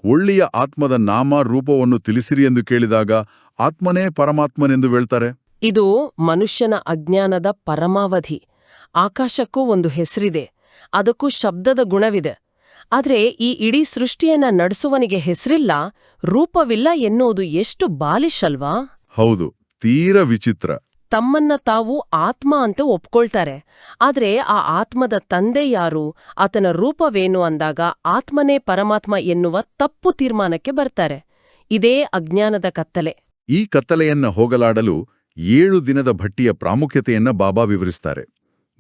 ಒಳ್ಳೆಯ ಆತ್ಮದ ನಾಮ ರೂಪವನ್ನು ತಿಳಿಸಿರಿ ಎಂದು ಕೇಳಿದಾಗ ಆತ್ಮನೇ ಪರಮಾತ್ಮನೆಂದು ಹೇಳ್ತಾರೆ. ಇದು ಮನುಷ್ಯನ ಅಜ್ಞಾನದ ಪರಮಾವಧಿ. ಆಕಾಶಕ್ಕೂ ಒಂದು ಹೆಸರಿದೆ, ಅದಕ್ಕೂ ಶಬ್ದದ ಗುಣವಿದೆ. ಆದ್ರೆ ಈ ಇಡೀ ಸೃಷ್ಟಿಯನ್ನ ನಡೆಸುವನಿಗೆ ಹೆಸರಿಲ್ಲ, ರೂಪವಿಲ್ಲ ಎನ್ನುವುದು ಎಷ್ಟು ಬಾಲಿಶ್ ಅಲ್ವಾ? ಹೌದು, ತೀರ ವಿಚಿತ್ರ. ತಮ್ಮನ್ನ ತಾವು ಆತ್ಮ ಅಂತ ಒಪ್ಕೊಳ್ತಾರೆ. ಆದ್ರೆ ಆ ಆತ್ಮದ ತಂದೆ ಯಾರು, ಆತನ ರೂಪವೇನು ಅಂದಾಗ ಆತ್ಮನೇ ಪರಮಾತ್ಮ ಎನ್ನುವ ತಪ್ಪು ತೀರ್ಮಾನಕ್ಕೆ ಬರ್ತಾರೆ. ಇದೇ ಅಜ್ಞಾನದ ಕತ್ತಲೆ. ಈ ಕತ್ತಲೆಯನ್ನ ಹೋಗಲಾಡಲು 7 ದಿನದ ಭಟ್ಟಿಯ ಪ್ರಾಮುಖ್ಯತೆಯನ್ನ ಬಾಬಾ ವಿವರಿಸ್ತಾರೆ.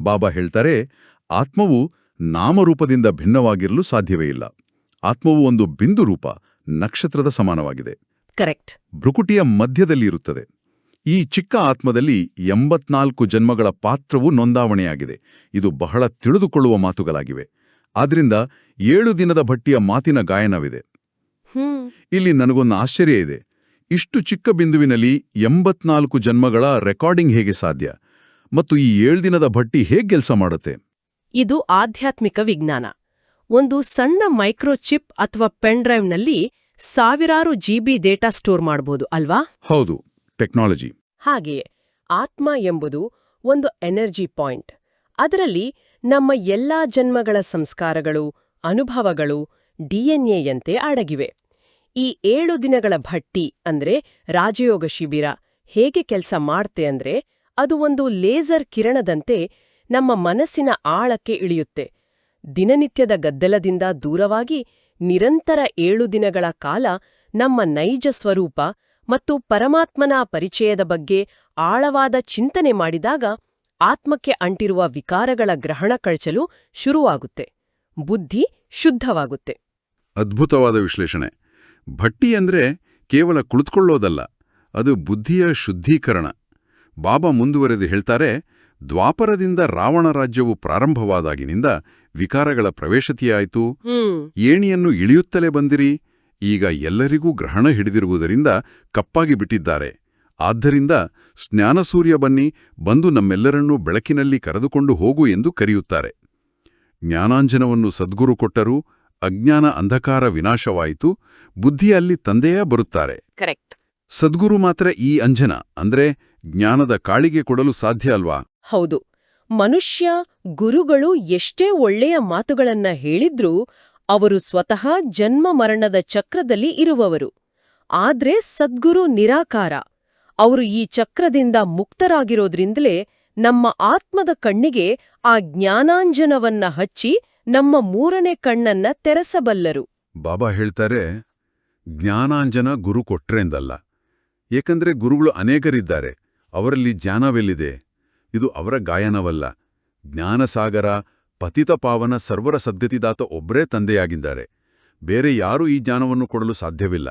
ಬಾಬಾ ಹೇಳ್ತಾರೆ, ಆತ್ಮವು ನಾಮರೂಪದಿಂದ ಭಿನ್ನವಾಗಿರಲು ಸಾಧ್ಯವೇ ಇಲ್ಲ. ಆತ್ಮವು ಒಂದು ಬಿಂದು ರೂಪ, ನಕ್ಷತ್ರದ ಸಮಾನವಾಗಿದೆ. ಕರೆಕ್ಟ್. ಭ್ರುಕುಟಿಯ ಮಧ್ಯದಲ್ಲಿ ಇರುತ್ತದೆ. ಈ ಚಿಕ್ಕ ಆತ್ಮದಲ್ಲಿ 84 ಜನ್ಮಗಳ ಪಾತ್ರವು ನೋಂದಾವಣೆಯಾಗಿದೆ. ಇದು ಬಹಳ ತಿಳಿದುಕೊಳ್ಳುವ ಮಾತುಗಳಾಗಿವೆ. ಆದ್ರಿಂದ 7 ದಿನದ ಭಟ್ಟಿಯ ಮಾತಿನ ಗಾಯನವಿದೆ. ಇಲ್ಲಿ ನನಗೊಂದು ಆಶ್ಚರ್ಯ ಇದೆ. ಇಷ್ಟು ಚಿಕ್ಕ ಬಿಂದುವಿನಲ್ಲಿ 84 ಜನ್ಮಗಳ ರೆಕಾರ್ಡಿಂಗ್ ಹೇಗೆ ಸಾಧ್ಯ? ಮತ್ತು ಈ 7 ದಿನದ ಭಟ್ಟಿ ಹೇಗೆ ಕೆಲಸ ಮಾಡುತ್ತೆ? ಇದು ಆಧ್ಯಾತ್ಮಿಕ ವಿಜ್ಞಾನ. ಒಂದು ಸಣ್ಣ ಮೈಕ್ರೋಚಿಪ್ ಅಥವಾ ಪೆನ್ ಡ್ರೈವ್ನಲ್ಲಿ ಸಾವಿರಾರು GB ಡೇಟಾ ಸ್ಟೋರ್ ಮಾಡಬಹುದು ಅಲ್ವಾ? ಹೌದು, ಟೆಕ್ನಾಲಜಿ. ಹಾಗೆಯೇ ಆತ್ಮ ಎಂಬುದು ಒಂದು ಎನರ್ಜಿ ಪಾಯಿಂಟ್. ಅದರಲ್ಲಿ ನಮ್ಮ ಎಲ್ಲಾ ಜನ್ಮಗಳ ಸಂಸ್ಕಾರಗಳು, ಅನುಭವಗಳು DNA-ಯಂತೆ ಅಡಗಿವೆ. ಈ 7 ದಿನಗಳ ಭಟ್ಟಿ ಅಂದ್ರೆ ರಾಜಯೋಗ ಶಿಬಿರ ಹೇಗೆ ಕೆಲಸ ಮಾಡ್ತೆ ಅಂದ್ರೆ, ಅದು ಒಂದು ಲೇಸರ್ ಕಿರಣದಂತೆ ನಮ್ಮ ಮನಸ್ಸಿನ ಆಳಕ್ಕೆ ಇಳಿಯುತ್ತೆ. ದಿನನಿತ್ಯದ ಗದ್ದಲದಿಂದ ದೂರವಾಗಿ ನಿರಂತರ 7 ದಿನಗಳ ಕಾಲ ನಮ್ಮ ನೈಜ ಸ್ವರೂಪ ಮತ್ತು ಪರಮಾತ್ಮನ ಪರಿಚಯದ ಬಗ್ಗೆ ಆಳವಾದ ಚಿಂತನೆ ಮಾಡಿದಾಗ ಆತ್ಮಕ್ಕೆ ಅಂಟಿರುವ ವಿಕಾರಗಳ ಗ್ರಹಣ ಕಳಚಲು ಶುರುವಾಗುತ್ತೆ. ಬುದ್ಧಿ ಶುದ್ಧವಾಗುತ್ತೆ. ಅದ್ಭುತವಾದ ವಿಶ್ಲೇಷಣೆ. ಭಟ್ಟಿ ಅಂದ್ರೆ ಕೇವಲ ಕುಳಿತುಕೊಳ್ಳೋದಲ್ಲ, ಅದು ಬುದ್ಧಿಯ ಶುದ್ಧೀಕರಣ. ಬಾಬಾ ಮುಂದುವರೆದು ಹೇಳ್ತಾರೆ, ದ್ವಾಪರದಿಂದ ರಾವಣ ರಾಜ್ಯವು ಪ್ರಾರಂಭವಾದಾಗಿನಿಂದ ವಿಕಾರಗಳ ಪ್ರವೇಶತೆಯಾಯಿತು. ಏಣಿಯನ್ನು ಇಳಿಯುತ್ತಲೇ ಬಂದಿರಿ. ಈಗ ಎಲ್ಲರಿಗೂ ಗ್ರಹಣ ಹಿಡಿದಿರುವುದರಿಂದ ಕಪ್ಪಾಗಿ ಬಿಟ್ಟಿದ್ದಾರೆ. ಆದ್ದರಿಂದ ಜ್ಞಾನಸೂರ್ಯ ಬಂದು ನಮ್ಮೆಲ್ಲರನ್ನೂ ಬೆಳಕಿನಲ್ಲಿ ಕರೆದುಕೊಂಡು ಹೋಗು ಎಂದು ಕರೆಯುತ್ತಾರೆ. ಜ್ಞಾನಾಂಜನವನ್ನು ಸದ್ಗುರು ಕೊಟ್ಟರೂ ಅಜ್ಞಾನ ಅಂಧಕಾರ ವಿನಾಶವಾಯಿತು, ಬುದ್ಧಿಯಲ್ಲಿ ತಂದೆಯೇ ಬರುತ್ತಾರೆ. ಕರೆಕ್ಟ್. ಸದ್ಗುರು ಮಾತ್ರ ಈ ಅಂಜನ ಅಂದ್ರೆ ಜ್ಞಾನದ ಕಾಳಿಗೆ ಕೊಡಲು ಸಾಧ್ಯ ಅಲ್ವಾ? ಹೌದು. ಮನುಷ್ಯ ಗುರುಗಳು ಎಷ್ಟೇ ಒಳ್ಳೆಯ ಮಾತುಗಳನ್ನ ಹೇಳಿದ್ರೂ ಅವರು ಸ್ವತಃ ಜನ್ಮ ಮರಣದ ಚಕ್ರದಲ್ಲಿ ಇರುವವರು. ಆದ್ರೆ ಸದ್ಗುರು ನಿರಾಕಾರ. ಅವರು ಈ ಚಕ್ರದಿಂದ ಮುಕ್ತರಾಗಿರೋದ್ರಿಂದಲೇ ನಮ್ಮ ಆತ್ಮದ ಕಣ್ಣಿಗೆ ಆ ಜ್ಞಾನಾಂಜನವನ್ನ ಹಚ್ಚಿ ನಮ್ಮ ಮೂರನೇ ಕಣ್ಣನ್ನ ತೆರೆಸಬಲ್ಲರು. ಬಾಬಾ ಹೇಳ್ತಾರೆ, ಜ್ಞಾನಾಂಜನ ಗುರು ಕೊಟ್ರೆಂದಲ್ಲ. ಏಕೆಂದ್ರೆ ಗುರುಗಳು ಅನೇಕರಿದ್ದಾರೆ, ಅವರಲ್ಲಿ ಜ್ಞಾನವೆಲ್ಲಿದೆ? ಇದು ಅವರ ಗಾಯನವಲ್ಲ. ಜ್ಞಾನಸಾಗರ, ಪತಿತ ಪಾವನ ಸರ್ವರ ಸದ್ಗತಿದಾತ ಒಬ್ಬರೇ ತಂದೆಯಾಗಿದ್ದಾರೆ. ಬೇರೆ ಯಾರೂ ಈ ಜ್ಞಾನವನ್ನು ಕೊಡಲು ಸಾಧ್ಯವಿಲ್ಲ.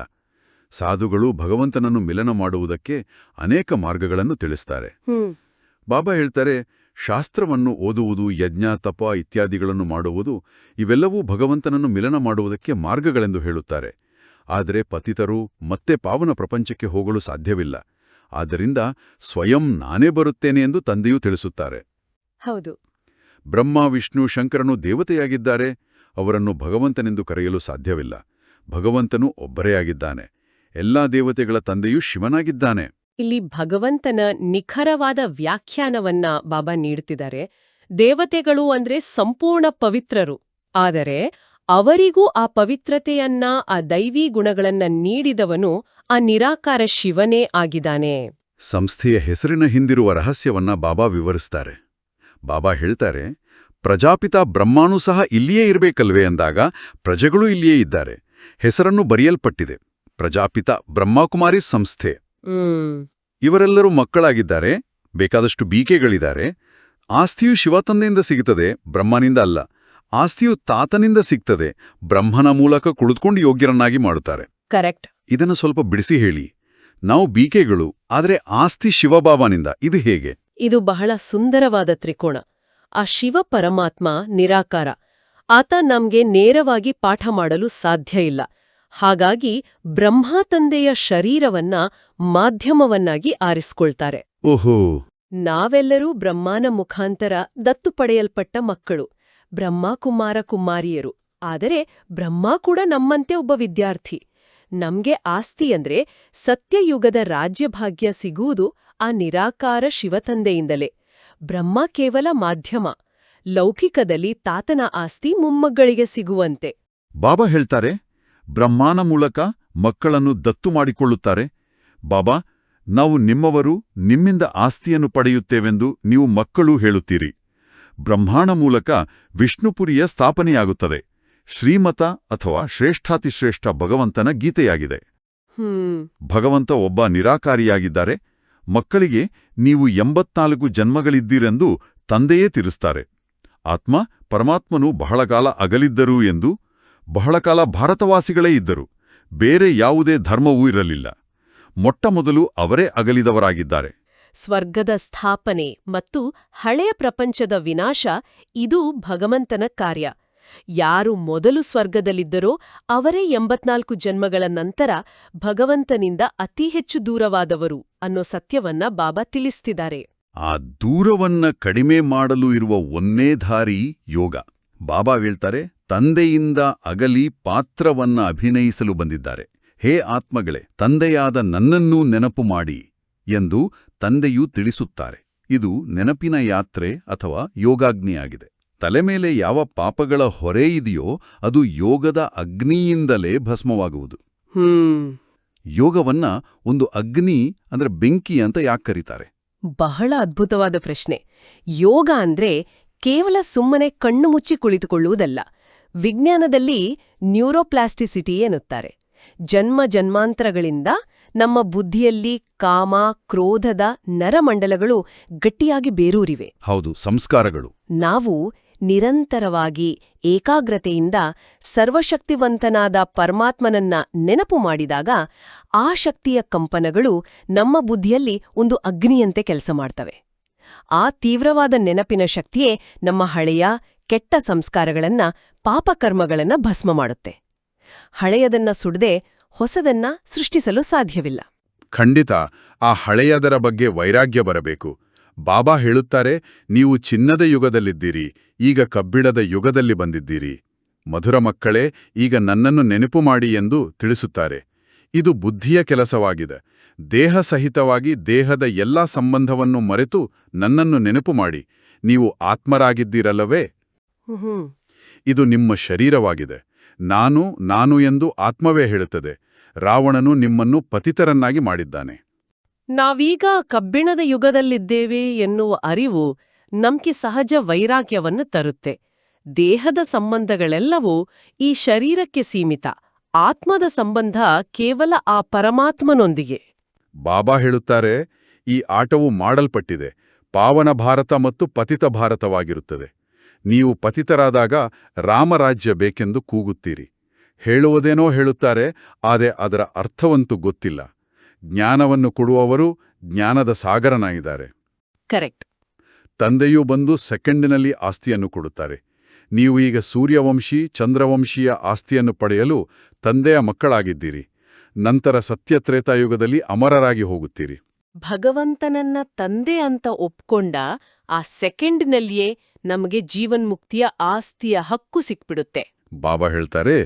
ಸಾಧುಗಳು ಭಗವಂತನನ್ನು ಮಿಲನ ಮಾಡುವುದಕ್ಕೆ ಅನೇಕ ಮಾರ್ಗಗಳನ್ನು ತಿಳಿಸ್ತಾರೆ. ಬಾಬಾ ಹೇಳ್ತಾರೆ, ಶಾಸ್ತ್ರವನ್ನು ಓದುವುದು, ಯಜ್ಞ, ತಪ ಇತ್ಯಾದಿಗಳನ್ನು ಮಾಡುವುದು ಇವೆಲ್ಲವೂ ಭಗವಂತನನ್ನು ಮಿಲನ ಮಾಡುವುದಕ್ಕೆ ಮಾರ್ಗಗಳೆಂದು ಹೇಳುತ್ತಾರೆ. ಆದರೆ ಪತಿತರು ಮತ್ತೆ ಪಾವನ ಪ್ರಪಂಚಕ್ಕೆ ಹೋಗಲು ಸಾಧ್ಯವಿಲ್ಲ. ಆದ್ದರಿಂದ ಸ್ವಯಂ ನಾನೇ ಬರುತ್ತೇನೆ ಎಂದು ತಂದೆಯೂ ತಿಳಿಸುತ್ತಾರೆ. ಹೌದು. ಬ್ರಹ್ಮ, ವಿಷ್ಣು, ಶಂಕರನು ದೇವತೆಯಾಗಿದ್ದಾರೆ. ಅವರನ್ನು ಭಗವಂತನೆಂದು ಕರೆಯಲು ಸಾಧ್ಯವಿಲ್ಲ. ಭಗವಂತನು ಒಬ್ಬರೇ ಆಗಿದ್ದಾನೆ. ಎಲ್ಲಾ ದೇವತೆಗಳ ತಂದೆಯೂ ಶಿವನಾಗಿದ್ದಾನೆ. ಇಲ್ಲಿ ಭಗವಂತನ ನಿಖರವಾದ ವ್ಯಾಖ್ಯಾನವನ್ನ ಬಾಬಾ ನೀಡುತ್ತಿದ್ದಾರೆ. ದೇವತೆಗಳು ಅಂದ್ರೆ ಸಂಪೂರ್ಣ ಪವಿತ್ರರು. ಆದರೆ ಅವರಿಗೂ ಆ ಪವಿತ್ರತೆಯನ್ನ, ಆ ದೈವೀ ಗುಣಗಳನ್ನ ನೀಡಿದವನು ಆ ನಿರಾಕಾರ ಶಿವನೇ ಆಗಿದ್ದಾನೆ. ಸಂಸ್ಥೆಯ ಹೆಸರಿನ ಹಿಂದಿರುವ ರಹಸ್ಯವನ್ನ ಬಾಬಾ ವಿವರಿಸ್ತಾರೆ. ಬಾಬಾ ಹೇಳ್ತಾರೆ, ಪ್ರಜಾಪಿತ ಬ್ರಹ್ಮಾನೂ ಸಹ ಇಲ್ಲಿಯೇ ಇರಬೇಕಲ್ವೇ ಅಂದಾಗ ಪ್ರಜೆಗಳೂ ಇಲ್ಲಿಯೇ ಇದ್ದಾರೆ. ಹೆಸರನ್ನು ಬರೆಯಲ್ಪಟ್ಟಿದೆ, ಪ್ರಜಾಪಿತ ಬ್ರಹ್ಮಕುಮಾರಿ ಸಂಸ್ಥೆ. ಇವರೆಲ್ಲರೂ ಮಕ್ಕಳಾಗಿದ್ದಾರೆ. ಬೇಕಾದಷ್ಟು ಬೀಕೆಗಳಿದ್ದಾರೆ. ಆಸ್ತಿಯು ಶಿವತಂದೆಯಿಂದ ಸಿಗುತ್ತದೆ, ಬ್ರಹ್ಮನಿಂದ ಅಲ್ಲ. ಆಸ್ತಿಯು ತಾತನಿಂದ ಸಿಗ್ತದೆ, ಬ್ರಹ್ಮನ ಮೂಲಕ ಕುಳಿತುಕೊಂಡು ಯೋಗ್ಯರನ್ನಾಗಿ ಮಾಡುತ್ತಾರೆ. ಕರೆಕ್ಟ್. ಇದನ್ನು ಸ್ವಲ್ಪ ಬಿಡಿಸಿ ಹೇಳಿ. ನಾವು ಬೀಕೆಗಳು, ಆದರೆ ಆಸ್ತಿ ಶಿವಬಾಬಾನಿಂದ. ಇದು ಹೇಗೆ? ಇದು ಬಹಳ ಸುಂದರವಾದ ತ್ರಿಕೋಣ. ಆ ಶಿವ ಪರಮಾತ್ಮ ನಿರಾಕಾರ. ಆತ ನಮ್ಗೆ ನೇರವಾಗಿ ಪಾಠ ಮಾಡಲು ಸಾಧ್ಯ ಇಲ್ಲ. ಹಾಗಾಗಿ ಬ್ರಹ್ಮ ತಂದೆಯ ಶರೀರವನ್ನ ಮಾಧ್ಯಮವನ್ನಾಗಿ ಆರಿಸ್ಕೊಳ್ತಾರೆ. ಓಹೋ. ನಾವೆಲ್ಲರೂ ಬ್ರಹ್ಮನ ಮುಖಾಂತರ ದತ್ತು ಪಡೆಯಲ್ಪಟ್ಟ ಮಕ್ಕಳು, ಬ್ರಹ್ಮ ಕುಮಾರ ಕುಮಾರಿಯರು. ಆದರೆ ಬ್ರಹ್ಮ ಕೂಡ ನಮ್ಮಂತೆ ಒಬ್ಬ ವಿದ್ಯಾರ್ಥಿ. ನಮ್ಗೆ ಆಸ್ತಿ ಅಂದ್ರೆ ಸತ್ಯಯುಗದ ರಾಜ್ಯಭಾಗ್ಯ ಸಿಗುವುದು ಆ ನಿರಾಕಾರ ಶಿವತಂದೆಯಿಂದಲೇ. ಬ್ರಹ್ಮ ಕೇವಲ ಮಾಧ್ಯಮ. ಲೌಕಿಕದಲ್ಲಿ ತಾತನ ಆಸ್ತಿ ಮೊಮ್ಮಗಳಿಗೆ ಸಿಗುವಂತೆ. ಬಾಬಾ ಹೇಳ್ತಾರೆ, ಬ್ರಹ್ಮನ ಮೂಲಕ ಮಕ್ಕಳನ್ನು ದತ್ತು ಮಾಡಿಕೊಳ್ಳುತ್ತಾರೆ. ಬಾಬಾ, ನಾವು ನಿಮ್ಮವರು, ನಿಮ್ಮಿಂದ ಆಸ್ತಿಯನ್ನು ಪಡೆಯುತ್ತೇವೆಂದು ನೀವು ಮಕ್ಕಳು ಹೇಳುತ್ತೀರಿ. ಬ್ರಹ್ಮಾಣ ಮೂಲಕ ವಿಷ್ಣುಪುರಿಯ ಸ್ಥಾಪನೆಯಾಗುತ್ತದೆ. ಶ್ರೀಮತ ಅಥವಾ ಶ್ರೇಷ್ಠಾತಿಶ್ರೇಷ್ಠ ಭಗವಂತನ ಗೀತೆಯಾಗಿದೆ. ಭಗವಂತ ಒಬ್ಬ ನಿರಾಕಾರಿಯಾಗಿದ್ದಾರೆ. ಮಕ್ಕಳಿಗೆ ನೀವು 84 ಜನ್ಮಗಳಿದ್ದೀರೆಂದು ತಂದೆಯೇ ತಿಳಿಸ್ತಾರೆ. ಆತ್ಮ ಪರಮಾತ್ಮನು ಬಹಳ ಕಾಲ ಅಗಲಿದ್ದರು ಎಂದು, ಬಹಳ ಕಾಲ ಭಾರತವಾಸಿಗಳೇ ಇದ್ದರು. ಬೇರೆ ಯಾವುದೇ ಧರ್ಮವೂ ಇರಲಿಲ್ಲ. ಮೊಟ್ಟಮೊದಲು ಅವರೇ ಅಗಲಿದವರಾಗಿದ್ದಾರೆ. ಸ್ವರ್ಗದ ಸ್ಥಾಪನೆ ಮತ್ತು ಹಳೆಯ ಪ್ರಪಂಚದ ವಿನಾಶ ಇದು ಭಗವಂತನ ಕಾರ್ಯ. ಯಾರು ಮೊದಲು ಸ್ವರ್ಗದಲ್ಲಿದ್ದರೋ ಅವರೇ 84 ಜನ್ಮಗಳ ನಂತರ ಭಗವಂತನಿಂದ ಅತಿ ಹೆಚ್ಚು ದೂರವಾದವರು ಅನ್ನೋ ಸತ್ಯವನ್ನ ಬಾಬಾ ತಿಳಿಸ್ತಿದ್ದಾರೆ. ಆ ದೂರವನ್ನ ಕಡಿಮೆ ಮಾಡಲು ಇರುವ ಒಂದೇ ದಾರಿ ಯೋಗ. ಬಾಬಾ ಹೇಳ್ತಾರೆ, ತಂದೆಯಿಂದ ಅಗಲಿ ಪಾತ್ರವನ್ನ ಅಭಿನಯಿಸಲು ಬಂದಿದ್ದಾರೆ. ಹೇ ಆತ್ಮಗಳೇ, ತಂದೆಯಾದ ನನ್ನನ್ನೂ ನೆನಪು ಮಾಡಿ ಎಂದು ತಂದೆಯೂ ತಿಳಿಸುತ್ತಾರೆ. ಇದು ನೆನಪಿನ ಯಾತ್ರೆ ಅಥವಾ ಯೋಗಾಗ್ನಿಯಾಗಿದೆ. ತಲೆ ಮೇಲೆ ಯಾವ ಪಾಪಗಳ ಹೊರೆ ಇದೆಯೋ ಅದು ಯೋಗದ ಅಗ್ನಿಯಿಂದಲೇ ಭಸ್ಮವಾಗುವುದು. ಯೋಗವನ್ನ ಒಂದು ಅಗ್ನಿ ಅಂದ್ರೆ ಬೆಂಕಿ ಅಂತ ಯಾಕೆ ಕರೀತಾರೆ? ಬಹಳ ಅದ್ಭುತವಾದ ಪ್ರಶ್ನೆ. ಯೋಗ ಅಂದ್ರೆ ಕೇವಲ ಸುಮ್ಮನೆ ಕಣ್ಣು ಮುಚ್ಚಿ ಕುಳಿತುಕೊಳ್ಳುವುದಲ್ಲ. ವಿಜ್ಞಾನದಲ್ಲಿ ನ್ಯೂರೋಪ್ಲಾಸ್ಟಿಸಿಟಿ ಎನ್ನುತ್ತಾರೆ. ಜನ್ಮ ಜನ್ಮಾಂತರಗಳಿಂದ ನಮ್ಮ ಬುದ್ಧಿಯಲ್ಲಿ ಕಾಮ, ಕ್ರೋಧದ ನರಮಂಡಲಗಳು ಗಟ್ಟಿಯಾಗಿ ಬೇರೂರಿವೆ. ಹೌದು, ಸಂಸ್ಕಾರಗಳು. ನಾವು ನಿರಂತರವಾಗಿ ಏಕಾಗ್ರತೆಯಿಂದ ಸರ್ವಶಕ್ತಿವಂತನಾದ ಪರಮಾತ್ಮನನ್ನ ನೆನಪು ಮಾಡಿದಾಗ ಆ ಶಕ್ತಿಯ ಕಂಪನಗಳು ನಮ್ಮ ಬುದ್ಧಿಯಲ್ಲಿ ಒಂದು ಅಗ್ನಿಯಂತೆ ಕೆಲಸ ಮಾಡ್ತವೆ. ಆ ತೀವ್ರವಾದ ನೆನಪಿನ ಶಕ್ತಿಯೇ ನಮ್ಮ ಹಳೆಯ ಕೆಟ್ಟ ಸಂಸ್ಕಾರಗಳನ್ನ, ಪಾಪಕರ್ಮಗಳನ್ನ ಭಸ್ಮ ಮಾಡುತ್ತೆ. ಹಳೆಯದನ್ನ ಸುಡದೆ ಹೊಸದನ್ನ ಸೃಷ್ಟಿಸಲು ಸಾಧ್ಯವಿಲ್ಲ. ಖಂಡಿತ ಆ ಹಳೆಯದರ ಬಗ್ಗೆ ವೈರಾಗ್ಯ ಬರಬೇಕು. ಬಾಬಾ ಹೇಳುತ್ತಾರೆ, ನೀವು ಚಿನ್ನದ ಯುಗದಲ್ಲಿದ್ದೀರಿ, ಈಗ ಕಬ್ಬಿಣದ ಯುಗದಲ್ಲಿ ಬಂದಿದ್ದೀರಿ. ಮಧುರ ಮಕ್ಕಳೇ, ಈಗ ನನ್ನನ್ನು ನೆನಪು ಮಾಡಿ ಎಂದು ತಿಳಿಸುತ್ತಾರೆ. ಇದು ಬುದ್ಧಿಯ ಕೆಲಸವಾಗಿದೆ. ದೇಹ ಸಹಿತವಾಗಿ ದೇಹದ ಎಲ್ಲಾ ಸಂಬಂಧವನ್ನು ಮರೆತು ನನ್ನನ್ನು ನೆನಪು ಮಾಡಿ. ನೀವು ಆತ್ಮರಾಗಿದ್ದೀರಲ್ಲವೇ? ಇದು ನಿಮ್ಮ ಶರೀರವಾಗಿದೆ. ನಾನು ಎಂದು ಆತ್ಮವೇ ಹೇಳುತ್ತದೆ. ರಾವಣನು ನಿಮ್ಮನ್ನು ಪತಿತರನ್ನಾಗಿ ಮಾಡಿದ್ದಾನೆ. ನಾವೀಗ ಕಬ್ಬಿಣದ ಯುಗದಲ್ಲಿದ್ದೇವೆ ಎನ್ನುವ ಅರಿವು ನಮ್ಗೆ ಸಹಜ ವೈರಾಗ್ಯವನ್ನು ತರುತ್ತೆ. ದೇಹದ ಸಂಬಂಧಗಳೆಲ್ಲವೂ ಈ ಶರೀರಕ್ಕೆ ಸೀಮಿತ. ಆತ್ಮದ ಸಂಬಂಧ ಕೇವಲ ಆ ಪರಮಾತ್ಮನೊಂದಿಗೆ. ಬಾಬಾ ಹೇಳುತ್ತಾರೆ, ಈ ಆಟವು ಮಾಡಲ್ಪಟ್ಟಿದೆ. ಪಾವನ ಭಾರತ ಮತ್ತು ಪತಿತ ಭಾರತವಾಗಿರುತ್ತದೆ. ನೀವು ಪತಿತರಾದಾಗ ರಾಮರಾಜ್ಯ ಬೇಕೆಂದು ಕೂಗುತ್ತೀರಿ. ಹೇಳುವುದೇನೋ ಹೇಳುತ್ತಾರೆ, ಆದರೆ ಅದರ ಅರ್ಥವಂತೂ ಗೊತ್ತಿಲ್ಲ. ಜ್ಞಾನವನ್ನು ಕೊಡುವವರು ಜ್ಞಾನದ ಸಾಗರನಾಗಿದ್ದಾರೆ. ಕರೆಕ್ಟ್. ತಂದೆಯೂ ಬಂದು ಸೆಕೆಂಡಿನಲ್ಲಿ ಆಸ್ತಿಯನ್ನು ಕೊಡುತ್ತಾರೆ. ನೀವು ಈಗ ಸೂರ್ಯವಂಶಿ ಚಂದ್ರವಂಶೀಯ ಆಸ್ತಿಯನ್ನು ಪಡೆಯಲು ತಂದೆಯ ಮಕ್ಕಳಾಗಿದ್ದೀರಿ. ನಂತರ ಸತ್ಯತ್ರೇತಾಯುಗದಲ್ಲಿ ಅಮರರಾಗಿ ಹೋಗುತ್ತೀರಿ. ಭಗವಂತನನ್ನ ತಂದೆ ಅಂತ ಒಪ್ಕೊಂಡ ಆ ಸೆಕೆಂಡ್ನಲ್ಲಿಯೇ ನಮಗೆ ಜೀವನ್ಮುಕ್ತಿಯ ಆಸ್ತಿಯ ಹಕ್ಕು ಸಿಕ್ಬಿಡುತ್ತೆ. ಬಾಬಾ ಹೇಳ್ತಾರೆ,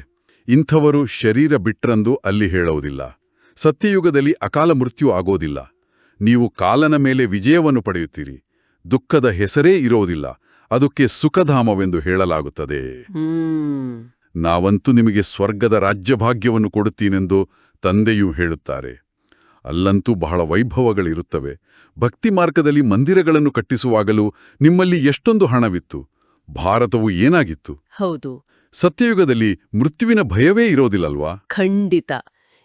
ಇಂಥವರು ಶರೀರ ಬಿಟ್ರಂದು ಅಲ್ಲಿ ಹೇಳುವುದಿಲ್ಲ. ಸತ್ಯಯುಗದಲ್ಲಿ ಅಕಾಲ ಮೃತ್ಯು ಆಗೋದಿಲ್ಲ. ನೀವು ಕಾಲನ ಮೇಲೆ ವಿಜಯವನ್ನು ಪಡೆಯುತ್ತೀರಿ. ದುಃಖದ ಹೆಸರೇ ಇರೋದಿಲ್ಲ. ಅದಕ್ಕೆ ಸುಖಧಾಮವೆಂದು ಹೇಳಲಾಗುತ್ತದೆ. ನಾವಂತೂ ನಿಮಗೆ ಸ್ವರ್ಗದ ರಾಜ್ಯಭಾಗ್ಯವನ್ನು ಕೊಡುತ್ತೀನೆಂದು ತಂದೆಯೂ ಹೇಳುತ್ತಾರೆ. ಅಲ್ಲಂತೂ ಬಹಳ ವೈಭವಗಳಿರುತ್ತವೆ. ಭಕ್ತಿ ಮಾರ್ಗದಲ್ಲಿ ಮಂದಿರಗಳನ್ನು ಕಟ್ಟಿಸುವಾಗಲೂ ನಿಮ್ಮಲ್ಲಿ ಎಷ್ಟೊಂದು ಹಣವಿತ್ತು. ಭಾರತವು ಏನಾಗಿತ್ತು? ಹೌದು. ಸತ್ಯಯುಗದಲ್ಲಿ ಮೃತ್ಯುವಿನ ಭಯವೇ ಇರೋದಿಲ್ಲಲ್ವಾ? ಖಂಡಿತ.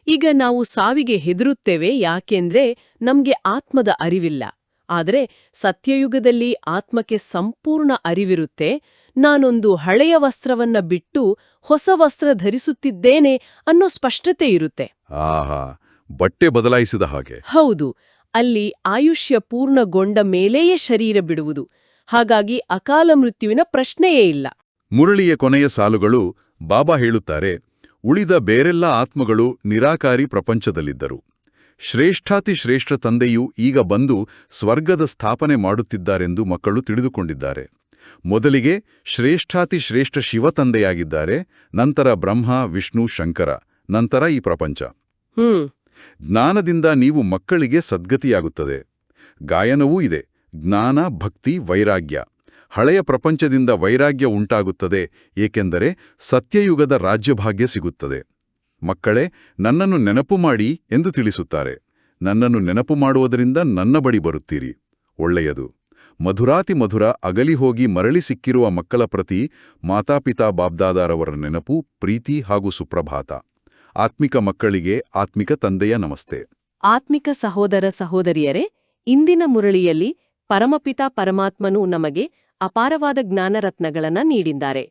ಈಗ ನಾವು ಸಾವಿಗೆ ಹೆದರುತ್ತೇವೆ, ಯಾಕೆಂದ್ರೆ ನಮ್ಗೆ ಆತ್ಮದ ಅರಿವಿಲ್ಲ. ಆದರೆ ಸತ್ಯಯುಗದಲ್ಲಿ ಆತ್ಮಕ್ಕೆ ಸಂಪೂರ್ಣ ಅರಿವಿರುತ್ತೆ. ನಾನೊಂದು ಹಳೆಯ ವಸ್ತ್ರವನ್ನ ಬಿಟ್ಟು ಹೊಸ ವಸ್ತ್ರ ಧರಿಸುತ್ತಿದ್ದೇನೆ ಅನ್ನೋ ಸ್ಪಷ್ಟತೆ ಇರುತ್ತೆ. ಆಹಾ, ಬಟ್ಟೆ ಬದಲಾಯಿಸಿದ ಹಾಗೆ. ಹೌದು. ಅಲ್ಲಿ ಆಯುಷ್ಯ ಪೂರ್ಣಗೊಂಡ ಮೇಲೆಯೇ ಶರೀರ ಬಿಡುವುದು. ಹಾಗಾಗಿ ಅಕಾಲ ಮೃತ್ಯುವಿನ ಪ್ರಶ್ನೆಯೇ ಇಲ್ಲ. ಮುರಳಿಯ ಕೊನೆಯ ಸಾಲುಗಳು ಬಾಬಾ ಹೇಳುತ್ತಾರೆ, ಉಳಿದ ಬೇರೆಲ್ಲ ಆತ್ಮಗಳು ನಿರಾಕಾರಿ ಪ್ರಪಂಚದಲ್ಲಿದ್ದರು. ಶ್ರೇಷ್ಠಾತಿಶ್ರೇಷ್ಠ ತಂದೆಯು ಈಗ ಬಂದು ಸ್ವರ್ಗದ ಸ್ಥಾಪನೆ ಮಾಡುತ್ತಿದ್ದಾರೆಂದು ಮಕ್ಕಳು ತಿಳಿದುಕೊಂಡಿದ್ದಾರೆ. ಮೊದಲಿಗೆ ಶ್ರೇಷ್ಠಾತಿಶ್ರೇಷ್ಠ ಶಿವ ತಂದೆಯಾಗಿದ್ದಾರೆ, ನಂತರ ಬ್ರಹ್ಮ, ವಿಷ್ಣು, ಶಂಕರ, ನಂತರ ಈ ಪ್ರಪಂಚ. ಜ್ಞಾನದಿಂದ ನೀವು ಮಕ್ಕಳಿಗೆ ಸದ್ಗತಿಯಾಗುತ್ತದೆ. ಗಾಯನವೂ ಇದೆ. ಜ್ಞಾನ, ಭಕ್ತಿ, ವೈರಾಗ್ಯ. ಹಳೆಯ ಪ್ರಪಂಚದಿಂದ ವೈರಾಗ್ಯ ಉಂಟಾಗುತ್ತದೆ, ಏಕೆಂದರೆ ಸತ್ಯಯುಗದ ರಾಜ್ಯಭಾಗ್ಯ ಸಿಗುತ್ತದೆ. ಮಕ್ಕಳೇ, ನನ್ನನ್ನು ನೆನಪು ಮಾಡಿ ಎಂದು ತಿಳಿಸುತ್ತಾರೆ. ನನ್ನನ್ನು ನೆನಪು ಮಾಡುವುದರಿಂದ ನನ್ನ ಬಳಿ ಬರುತ್ತೀರಿ. ಒಳ್ಳೆಯದು. ಮಧುರಾತಿ ಮಧುರ ಅಗಲಿ ಹೋಗಿ ಮರಳಿ ಸಿಕ್ಕಿರುವ ಮಕ್ಕಳ ಪ್ರತಿ ಮಾತಾಪಿತಾ ಬಾಬ್ದಾದಾರವರ ನೆನಪು, ಪ್ರೀತಿ ಹಾಗೂ ಸುಪ್ರಭಾತ. ಆತ್ಮಿಕ ಮಕ್ಕಳಿಗೆ ಆತ್ಮಿಕ ತಂದೆಯ ನಮಸ್ತೆ. ಆತ್ಮಿಕ ಸಹೋದರ ಸಹೋದರಿಯರೇ, ಇಂದಿನ ಮುರಳಿಯಲ್ಲಿ ಪರಮಪಿತಾ ಪರಮಾತ್ಮನು ನಮಗೆ ಅಪಾರವಾದ ಜ್ಞಾನರತ್ನಗಳನ್ನ ನೀಡಿದ್ದಾರೆ.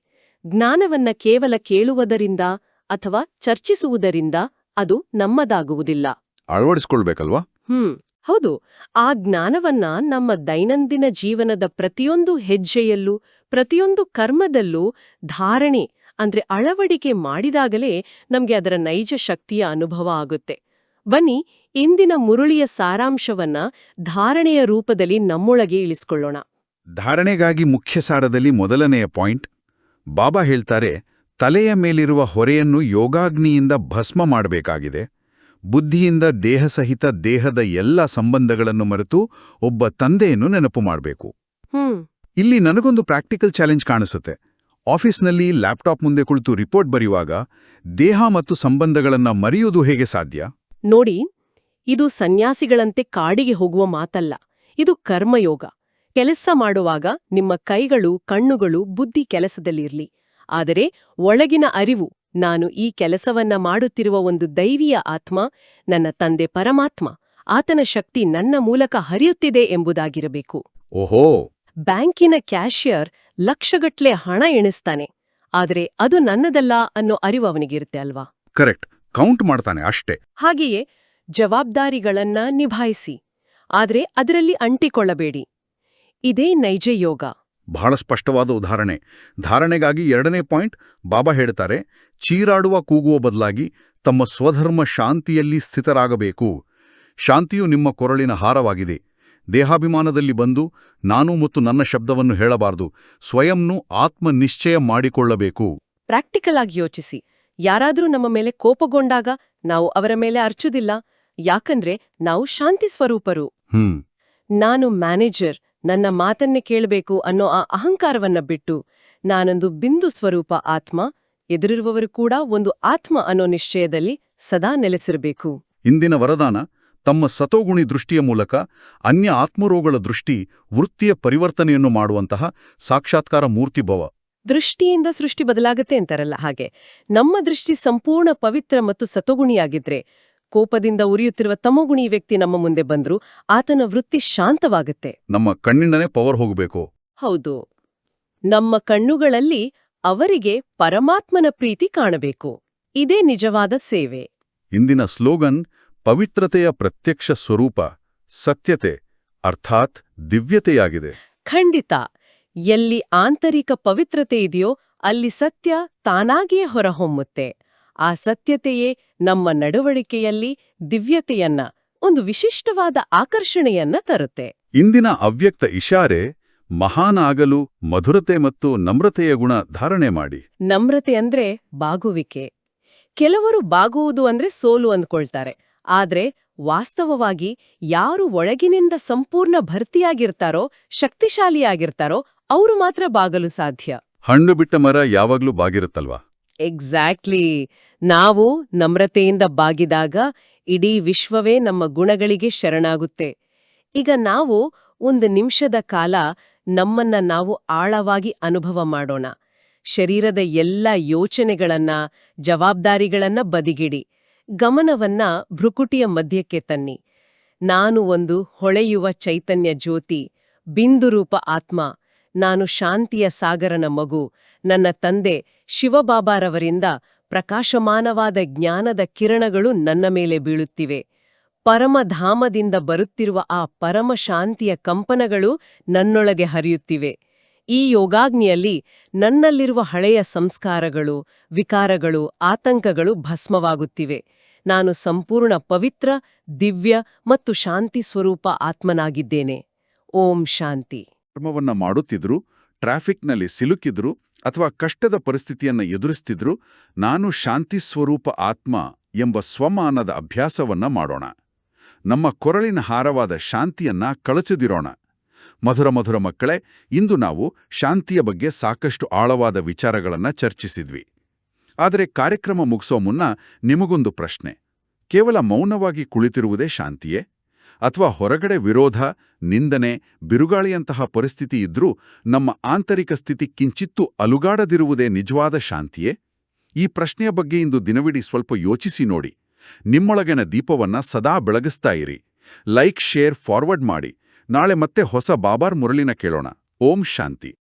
ಜ್ಞಾನವನ್ನ ಕೇವಲ ಕೇಳುವುದರಿಂದ ಅಥವಾ ಚರ್ಚಿಸುವುದರಿಂದ ಅದು ನಮ್ಮದಾಗುವುದಿಲ್ಲ. ಅಳವಡಿಸ್ಕೊಳ್ಬೇಕಲ್ವಾ? ಹೌದು. ಆ ಜ್ಞಾನವನ್ನ ನಮ್ಮ ದೈನಂದಿನ ಜೀವನದ ಪ್ರತಿಯೊಂದು ಹೆಜ್ಜೆಯಲ್ಲೂ, ಪ್ರತಿಯೊಂದು ಕರ್ಮದಲ್ಲೂ ಧಾರಣೆ ಅಂದ್ರೆ ಅಳವಡಿಕೆ ಮಾಡಿದಾಗಲೇ ನಮ್ಗೆ ಅದರ ನೈಜ ಶಕ್ತಿಯ ಅನುಭವ ಆಗುತ್ತೆ. ಬನ್ನಿ, ಇಂದಿನ ಮುರುಳಿಯ ಸಾರಾಂಶವನ್ನ ಧಾರಣೆಯ ರೂಪದಲ್ಲಿ ನಮ್ಮೊಳಗೆ ಇಳಿಸ್ಕೊಳ್ಳೋಣ. ಧಾರಣೆಗಾಗಿ ಮುಖ್ಯ ಸಾರದಲ್ಲಿ ಮೊದಲನೆಯ ಪಾಯಿಂಟ್. ಬಾಬಾ ಹೇಳ್ತಾರೆ, ತಲೆಯ ಮೇಲಿರುವ ಹೊರೆಯನ್ನು ಯೋಗಾಗ್ನಿಯಿಂದ ಭಸ್ಮ ಮಾಡಬೇಕಾಗಿದೆ. ಬುದ್ಧಿಯಿಂದ ದೇಹ ಸಹಿತ ದೇಹದ ಎಲ್ಲ ಸಂಬಂಧಗಳನ್ನು ಮರೆತು ಒಬ್ಬ ತಂದೆಯನ್ನು ನೆನಪು ಮಾಡಬೇಕು. ಇಲ್ಲಿ ನನಗೊಂದು ಪ್ರಾಕ್ಟಿಕಲ್ ಚಾಲೆಂಜ್ ಕಾಣಿಸುತ್ತೆ. ಆಫೀಸ್ನಲ್ಲಿ ಲ್ಯಾಪ್ಟಾಪ್ ಮುಂದೆ ಕುಳಿತು ರಿಪೋರ್ಟ್ ಬರೆಯುವಾಗ ದೇಹ ಮತ್ತು ಸಂಬಂಧಗಳನ್ನ ಮರೆಯುವುದು ಹೇಗೆ ಸಾಧ್ಯ? ನೋಡಿ, ಇದು ಸನ್ಯಾಸಿಗಳಂತೆ ಕಾಡಿಗೆ ಹೋಗುವ ಮಾತಲ್ಲ. ಇದು ಕರ್ಮಯೋಗ. ಕೆಲಸ ಮಾಡುವಾಗ ನಿಮ್ಮ ಕೈಗಳು, ಕಣ್ಣುಗಳು, ಬುದ್ಧಿ ಕೆಲಸದಲ್ಲಿರ್ಲಿ. ಆದರೆ ಒಳಗಿನ ಅರಿವು, ನಾನು ಈ ಕೆಲಸವನ್ನ ಮಾಡುತ್ತಿರುವ ಒಂದು ದೈವೀಯ ಆತ್ಮ, ನನ್ನ ತಂದೆ ಪರಮಾತ್ಮ, ಆತನ ಶಕ್ತಿ ನನ್ನ ಮೂಲಕ ಹರಿಯುತ್ತಿದೆ ಎಂಬುದಾಗಿರಬೇಕು. ಓಹೋ! ಬ್ಯಾಂಕಿನ ಕ್ಯಾಷಿಯರ್ ಲಕ್ಷಗಟ್ಲೆ ಹಣ ಎಣಿಸ್ತಾನೆ, ಆದರೆ ಅದು ನನ್ನದಲ್ಲ ಅನ್ನೋ ಅರಿವು ಅವನಿಗಿರುತ್ತೆ ಅಲ್ವಾ? ಕರೆಕ್ಟ್. ಕೌಂಟ್ ಮಾಡ್ತಾನೆ ಅಷ್ಟೇ. ಹಾಗೆಯೇ ಜವಾಬ್ದಾರಿಗಳನ್ನ ನಿಭಾಯಿಸಿ, ಆದರೆ ಅದರಲ್ಲಿ ಅಂಟಿಕೊಳ್ಳಬೇಡಿ. ಇದೇ ನೈಜ ಯೋಗ. ಬಹಳ ಸ್ಪಷ್ಟವಾದ ಉದಾಹರಣೆ. ಧಾರಣೆಗಾಗಿ ಎರಡನೇ ಪಾಯಿಂಟ್ ಬಾಬಾ ಹೇಳ್ತಾರೆ, ಚೀರಾಡುವ ಕೂಗುವ ಬದಲಾಗಿ ತಮ್ಮ ಸ್ವಧರ್ಮ ಶಾಂತಿಯಲ್ಲಿ ಸ್ಥಿತರಾಗಬೇಕು. ಶಾಂತಿಯು ನಿಮ್ಮ ಕೊರಳಿನ ಹಾರವಾಗಿದೆ. ದೇಹಾಭಿಮಾನದಲ್ಲಿ ಬಂದು ನಾನು ಮತ್ತು ನನ್ನ ಶಬ್ದವನ್ನು ಹೇಳಬಾರದು, ಸ್ವಯಂನು ಆತ್ಮನಿಶ್ಚಯ ಮಾಡಿಕೊಳ್ಳಬೇಕು. ಪ್ರಾಕ್ಟಿಕಲ್ ಆಗಿ ಯೋಚಿಸಿ. ಯಾರಾದ್ರೂ ನಮ್ಮ ಮೇಲೆ ಕೋಪಗೊಂಡಾಗ ನಾವು ಅವರ ಮೇಲೆ ಅರ್ಚುದಿಲ್ಲ, ಯಾಕಂದ್ರೆ ನಾವು ಶಾಂತಿ ಸ್ವರೂಪರು. ನಾನು ಮ್ಯಾನೇಜರ್, ನನ್ನ ಮಾತನ್ನೇ ಕೇಳಬೇಕು ಅನ್ನೋ ಆ ಅಹಂಕಾರವನ್ನ ಬಿಟ್ಟು ನಾನೊಂದು ಬಿಂದು ಸ್ವರೂಪ ಆತ್ಮ, ಎದುರಿರುವವರು ಕೂಡ ಒಂದು ಆತ್ಮ ಅನ್ನೋ ನಿಶ್ಚಯದಲ್ಲಿ ಸದಾ ನೆಲೆಸಿರಬೇಕು. ಇಂದಿನ ವರದಾನ ತಮ್ಮ ಸತೋಗುಣಿ ದೃಷ್ಟಿಯ ಮೂಲಕ ಅನ್ಯ ಆತ್ಮರೋಗಳ ದೃಷ್ಟಿ, ವೃತ್ತಿಯ ಪರಿವರ್ತನೆಯನ್ನು ಮಾಡುವಂತಹ ಸಾಕ್ಷಾತ್ಕಾರ ಮೂರ್ತಿಭವ. ದೃಷ್ಟಿಯಿಂದ ಸೃಷ್ಟಿ ಬದಲಾಗತ್ತೆ ಅಂತಾರಲ್ಲ ಹಾಗೆ, ನಮ್ಮ ದೃಷ್ಟಿ ಸಂಪೂರ್ಣ ಪವಿತ್ರ ಮತ್ತು ಸತೋಗುಣಿಯಾಗಿದ್ರೆ, ಕೋಪದಿಂದ ಉರಿಯುತ್ತಿರುವ ತಮೋಗುಣಿ ವ್ಯಕ್ತಿ ನಮ್ಮ ಮುಂದೆ ಬಂದ್ರೂ ಆತನ ವೃತ್ತಿ ಶಾಂತವಾಗುತ್ತೆ. ನಮ್ಮ ಕಣ್ಣಿಂದನೇ ಪವರ್ ಹೋಗಬೇಕು. ಹೌದು, ನಮ್ಮ ಕಣ್ಣುಗಳಲ್ಲಿ ಅವರಿಗೆ ಪರಮಾತ್ಮನ ಪ್ರೀತಿ ಕಾಣಬೇಕು. ಇದೇ ನಿಜವಾದ ಸೇವೆ. ಇಂದಿನ ಸ್ಲೋಗನ್ ಪವಿತ್ರತೆಯ ಪ್ರತ್ಯಕ್ಷ ಸ್ವರೂಪ, ಸತ್ಯತೆ ಅರ್ಥಾತ್ ದಿವ್ಯತೆಯಾಗಿದೆ. ಖಂಡಿತ. ಎಲ್ಲಿ ಆಂತರಿಕ ಪವಿತ್ರತೆ ಇದೆಯೋ ಅಲ್ಲಿ ಸತ್ಯ ತಾನಾಗಿಯೇ ಹೊರಹೊಮ್ಮುತ್ತೆ. ಆ ಸತ್ಯತೆಯೇ ನಮ್ಮ ನಡವಳಿಕೆಯಲ್ಲಿ ದಿವ್ಯತೆಯನ್ನ, ಒಂದು ವಿಶಿಷ್ಟವಾದ ಆಕರ್ಷಣೆಯನ್ನ ತರುತ್ತೆ. ಇಂದಿನ ಅವ್ಯಕ್ತ ಇಶಾರೆ ಮಹಾನ್ ಆಗಲು ಮಧುರತೆ ಮತ್ತು ನಮ್ರತೆಯ ಗುಣ ಧಾರಣೆ ಮಾಡಿ. ನಮ್ರತೆ ಅಂದ್ರೆ ಬಾಗುವಿಕೆ. ಕೆಲವರು ಬಾಗುವುದು ಅಂದ್ರೆ ಸೋಲು ಅಂದ್ಕೊಳ್ತಾರೆ. ಆದ್ರೆ ವಾಸ್ತವವಾಗಿ ಯಾರು ಒಳಗಿನಿಂದ ಸಂಪೂರ್ಣ ಭರ್ತಿಯಾಗಿರ್ತಾರೋ, ಶಕ್ತಿಶಾಲಿಯಾಗಿರ್ತಾರೋ ಅವರು ಮಾತ್ರ ಬಾಗಲು ಸಾಧ್ಯ. ಹಣ್ಣು ಬಿಟ್ಟ ಮರ ಯಾವಾಗ್ಲೂ ಬಾಗಿರುತ್ತಲ್ವಾ? ಎಕ್ಸಾಕ್ಟ್ಲಿ. ನಾವು ನಮ್ರತೆಯಿಂದ ಬಾಗಿದಾಗ ಇಡೀ ವಿಶ್ವವೇ ನಮ್ಮ ಗುಣಗಳಿಗೆ ಶರಣಾಗುತ್ತೆ. ಈಗ ನಾವು ಒಂದು ನಿಮಿಷದ ಕಾಲ ನಮ್ಮನ್ನ ನಾವು ಆಳವಾಗಿ ಅನುಭವ ಮಾಡೋಣ. ಶರೀರದ ಎಲ್ಲ ಯೋಚನೆಗಳನ್ನ, ಜವಾಬ್ದಾರಿಗಳನ್ನ ಬದಿಗಿಡಿ. ಗಮನವನ್ನ ಭ್ರುಕುಟಿಯ ಮಧ್ಯಕ್ಕೆ ತನ್ನಿ. ನಾನು ಒಂದು ಹೊಳೆಯುವ ಚೈತನ್ಯ ಜ್ಯೋತಿ, ಬಿಂದುರೂಪ ಆತ್ಮ. ನಾನು ಶಾಂತಿಯ ಸಾಗರನ ಮಗು. ನನ್ನ ತಂದೆ ಶಿವಬಾಬಾರವರಿಂದ ಪ್ರಕಾಶಮಾನವಾದ ಜ್ಞಾನದ ಕಿರಣಗಳು ನನ್ನ ಮೇಲೆ ಬೀಳುತ್ತಿವೆ. ಪರಮಧಾಮದಿಂದ ಬರುತ್ತಿರುವ ಆ ಪರಮ ಶಾಂತಿಯ ಕಂಪನಗಳು ನನ್ನೊಳಗೆ ಹರಿಯುತ್ತಿವೆ. ಈ ಯೋಗಾಗ್ನಿಯಲ್ಲಿ ನನ್ನಲ್ಲಿರುವ ಹಳೆಯ ಸಂಸ್ಕಾರಗಳು, ವಿಕಾರಗಳು, ಆತಂಕಗಳು ಭಸ್ಮವಾಗುತ್ತಿವೆ. ನಾನು ಸಂಪೂರ್ಣ ಪವಿತ್ರ, ದಿವ್ಯ ಮತ್ತು ಶಾಂತಿ ಸ್ವರೂಪ ಆತ್ಮನಾಗಿದ್ದೇನೆ. ಓಂ ಶಾಂತಿ. ಕರ್ಮವನ್ನ ಮಾಡುತ್ತಿದ್ರು, ಟ್ರಾಫಿಕ್ನಲ್ಲಿ ಸಿಲುಕಿದ್ರು ಅಥವಾ ಕಷ್ಟದ ಪರಿಸ್ಥಿತಿಯನ್ನ ಎದುರಿಸ್ತಿದ್ರು, ನಾನು ಶಾಂತಿ ಸ್ವರೂಪ ಆತ್ಮ ಎಂಬ ಸ್ವಮಾನದ ಅಭ್ಯಾಸವನ್ನ ಮಾಡೋಣ. ನಮ್ಮ ಕೊರಳಿನ ಹಾರವಾದ ಶಾಂತಿಯನ್ನ ಕಳಚದಿರೋಣ. ಮಧುರ ಮಕ್ಕಳೇ, ಇಂದು ನಾವು ಶಾಂತಿಯ ಬಗ್ಗೆ ಸಾಕಷ್ಟು ಆಳವಾದ ವಿಚಾರಗಳನ್ನ ಚರ್ಚಿಸಿದ್ವಿ. ಆದರೆ ಕಾರ್ಯಕ್ರಮ ಮುಗಿಸೋ ಮುನ್ನ ನಿಮಗೊಂದು ಪ್ರಶ್ನೆ. ಕೇವಲ ಮೌನವಾಗಿ ಕುಳಿತಿರುವುದೇ ಶಾಂತಿಯೇ? ಅಥವಾ ಹೊರಗಡೆ ವಿರೋಧ, ನಿಂದನೆ, ಬಿರುಗಾಳಿಯಂತಹ ಪರಿಸ್ಥಿತಿ ಇದ್ರೂ ನಮ್ಮ ಆಂತರಿಕ ಸ್ಥಿತಿ ಕಿಂಚಿತ್ತೂ ಅಲುಗಾಡದಿರುವುದೇ ನಿಜವಾದ ಶಾಂತಿಯೇ? ಈ ಪ್ರಶ್ನೆಯ ಬಗ್ಗೆ ಇಂದು ದಿನವಿಡೀ ಸ್ವಲ್ಪ ಯೋಚಿಸಿ ನೋಡಿ. ನಿಮ್ಮೊಳಗಿನ ದೀಪವನ್ನ ಸದಾ ಬೆಳಗಿಸ್ತಾ ಇರಿ. ಲೈಕ್, ಶೇರ್, ಫಾರ್ವರ್ಡ್ ಮಾಡಿ. ನಾಳೆ ಮತ್ತೆ ಹೊಸ ಬಾಬಾರ್ ಮುರಳಿನ ಕೇಳೋಣ. ಓಂ ಶಾಂತಿ.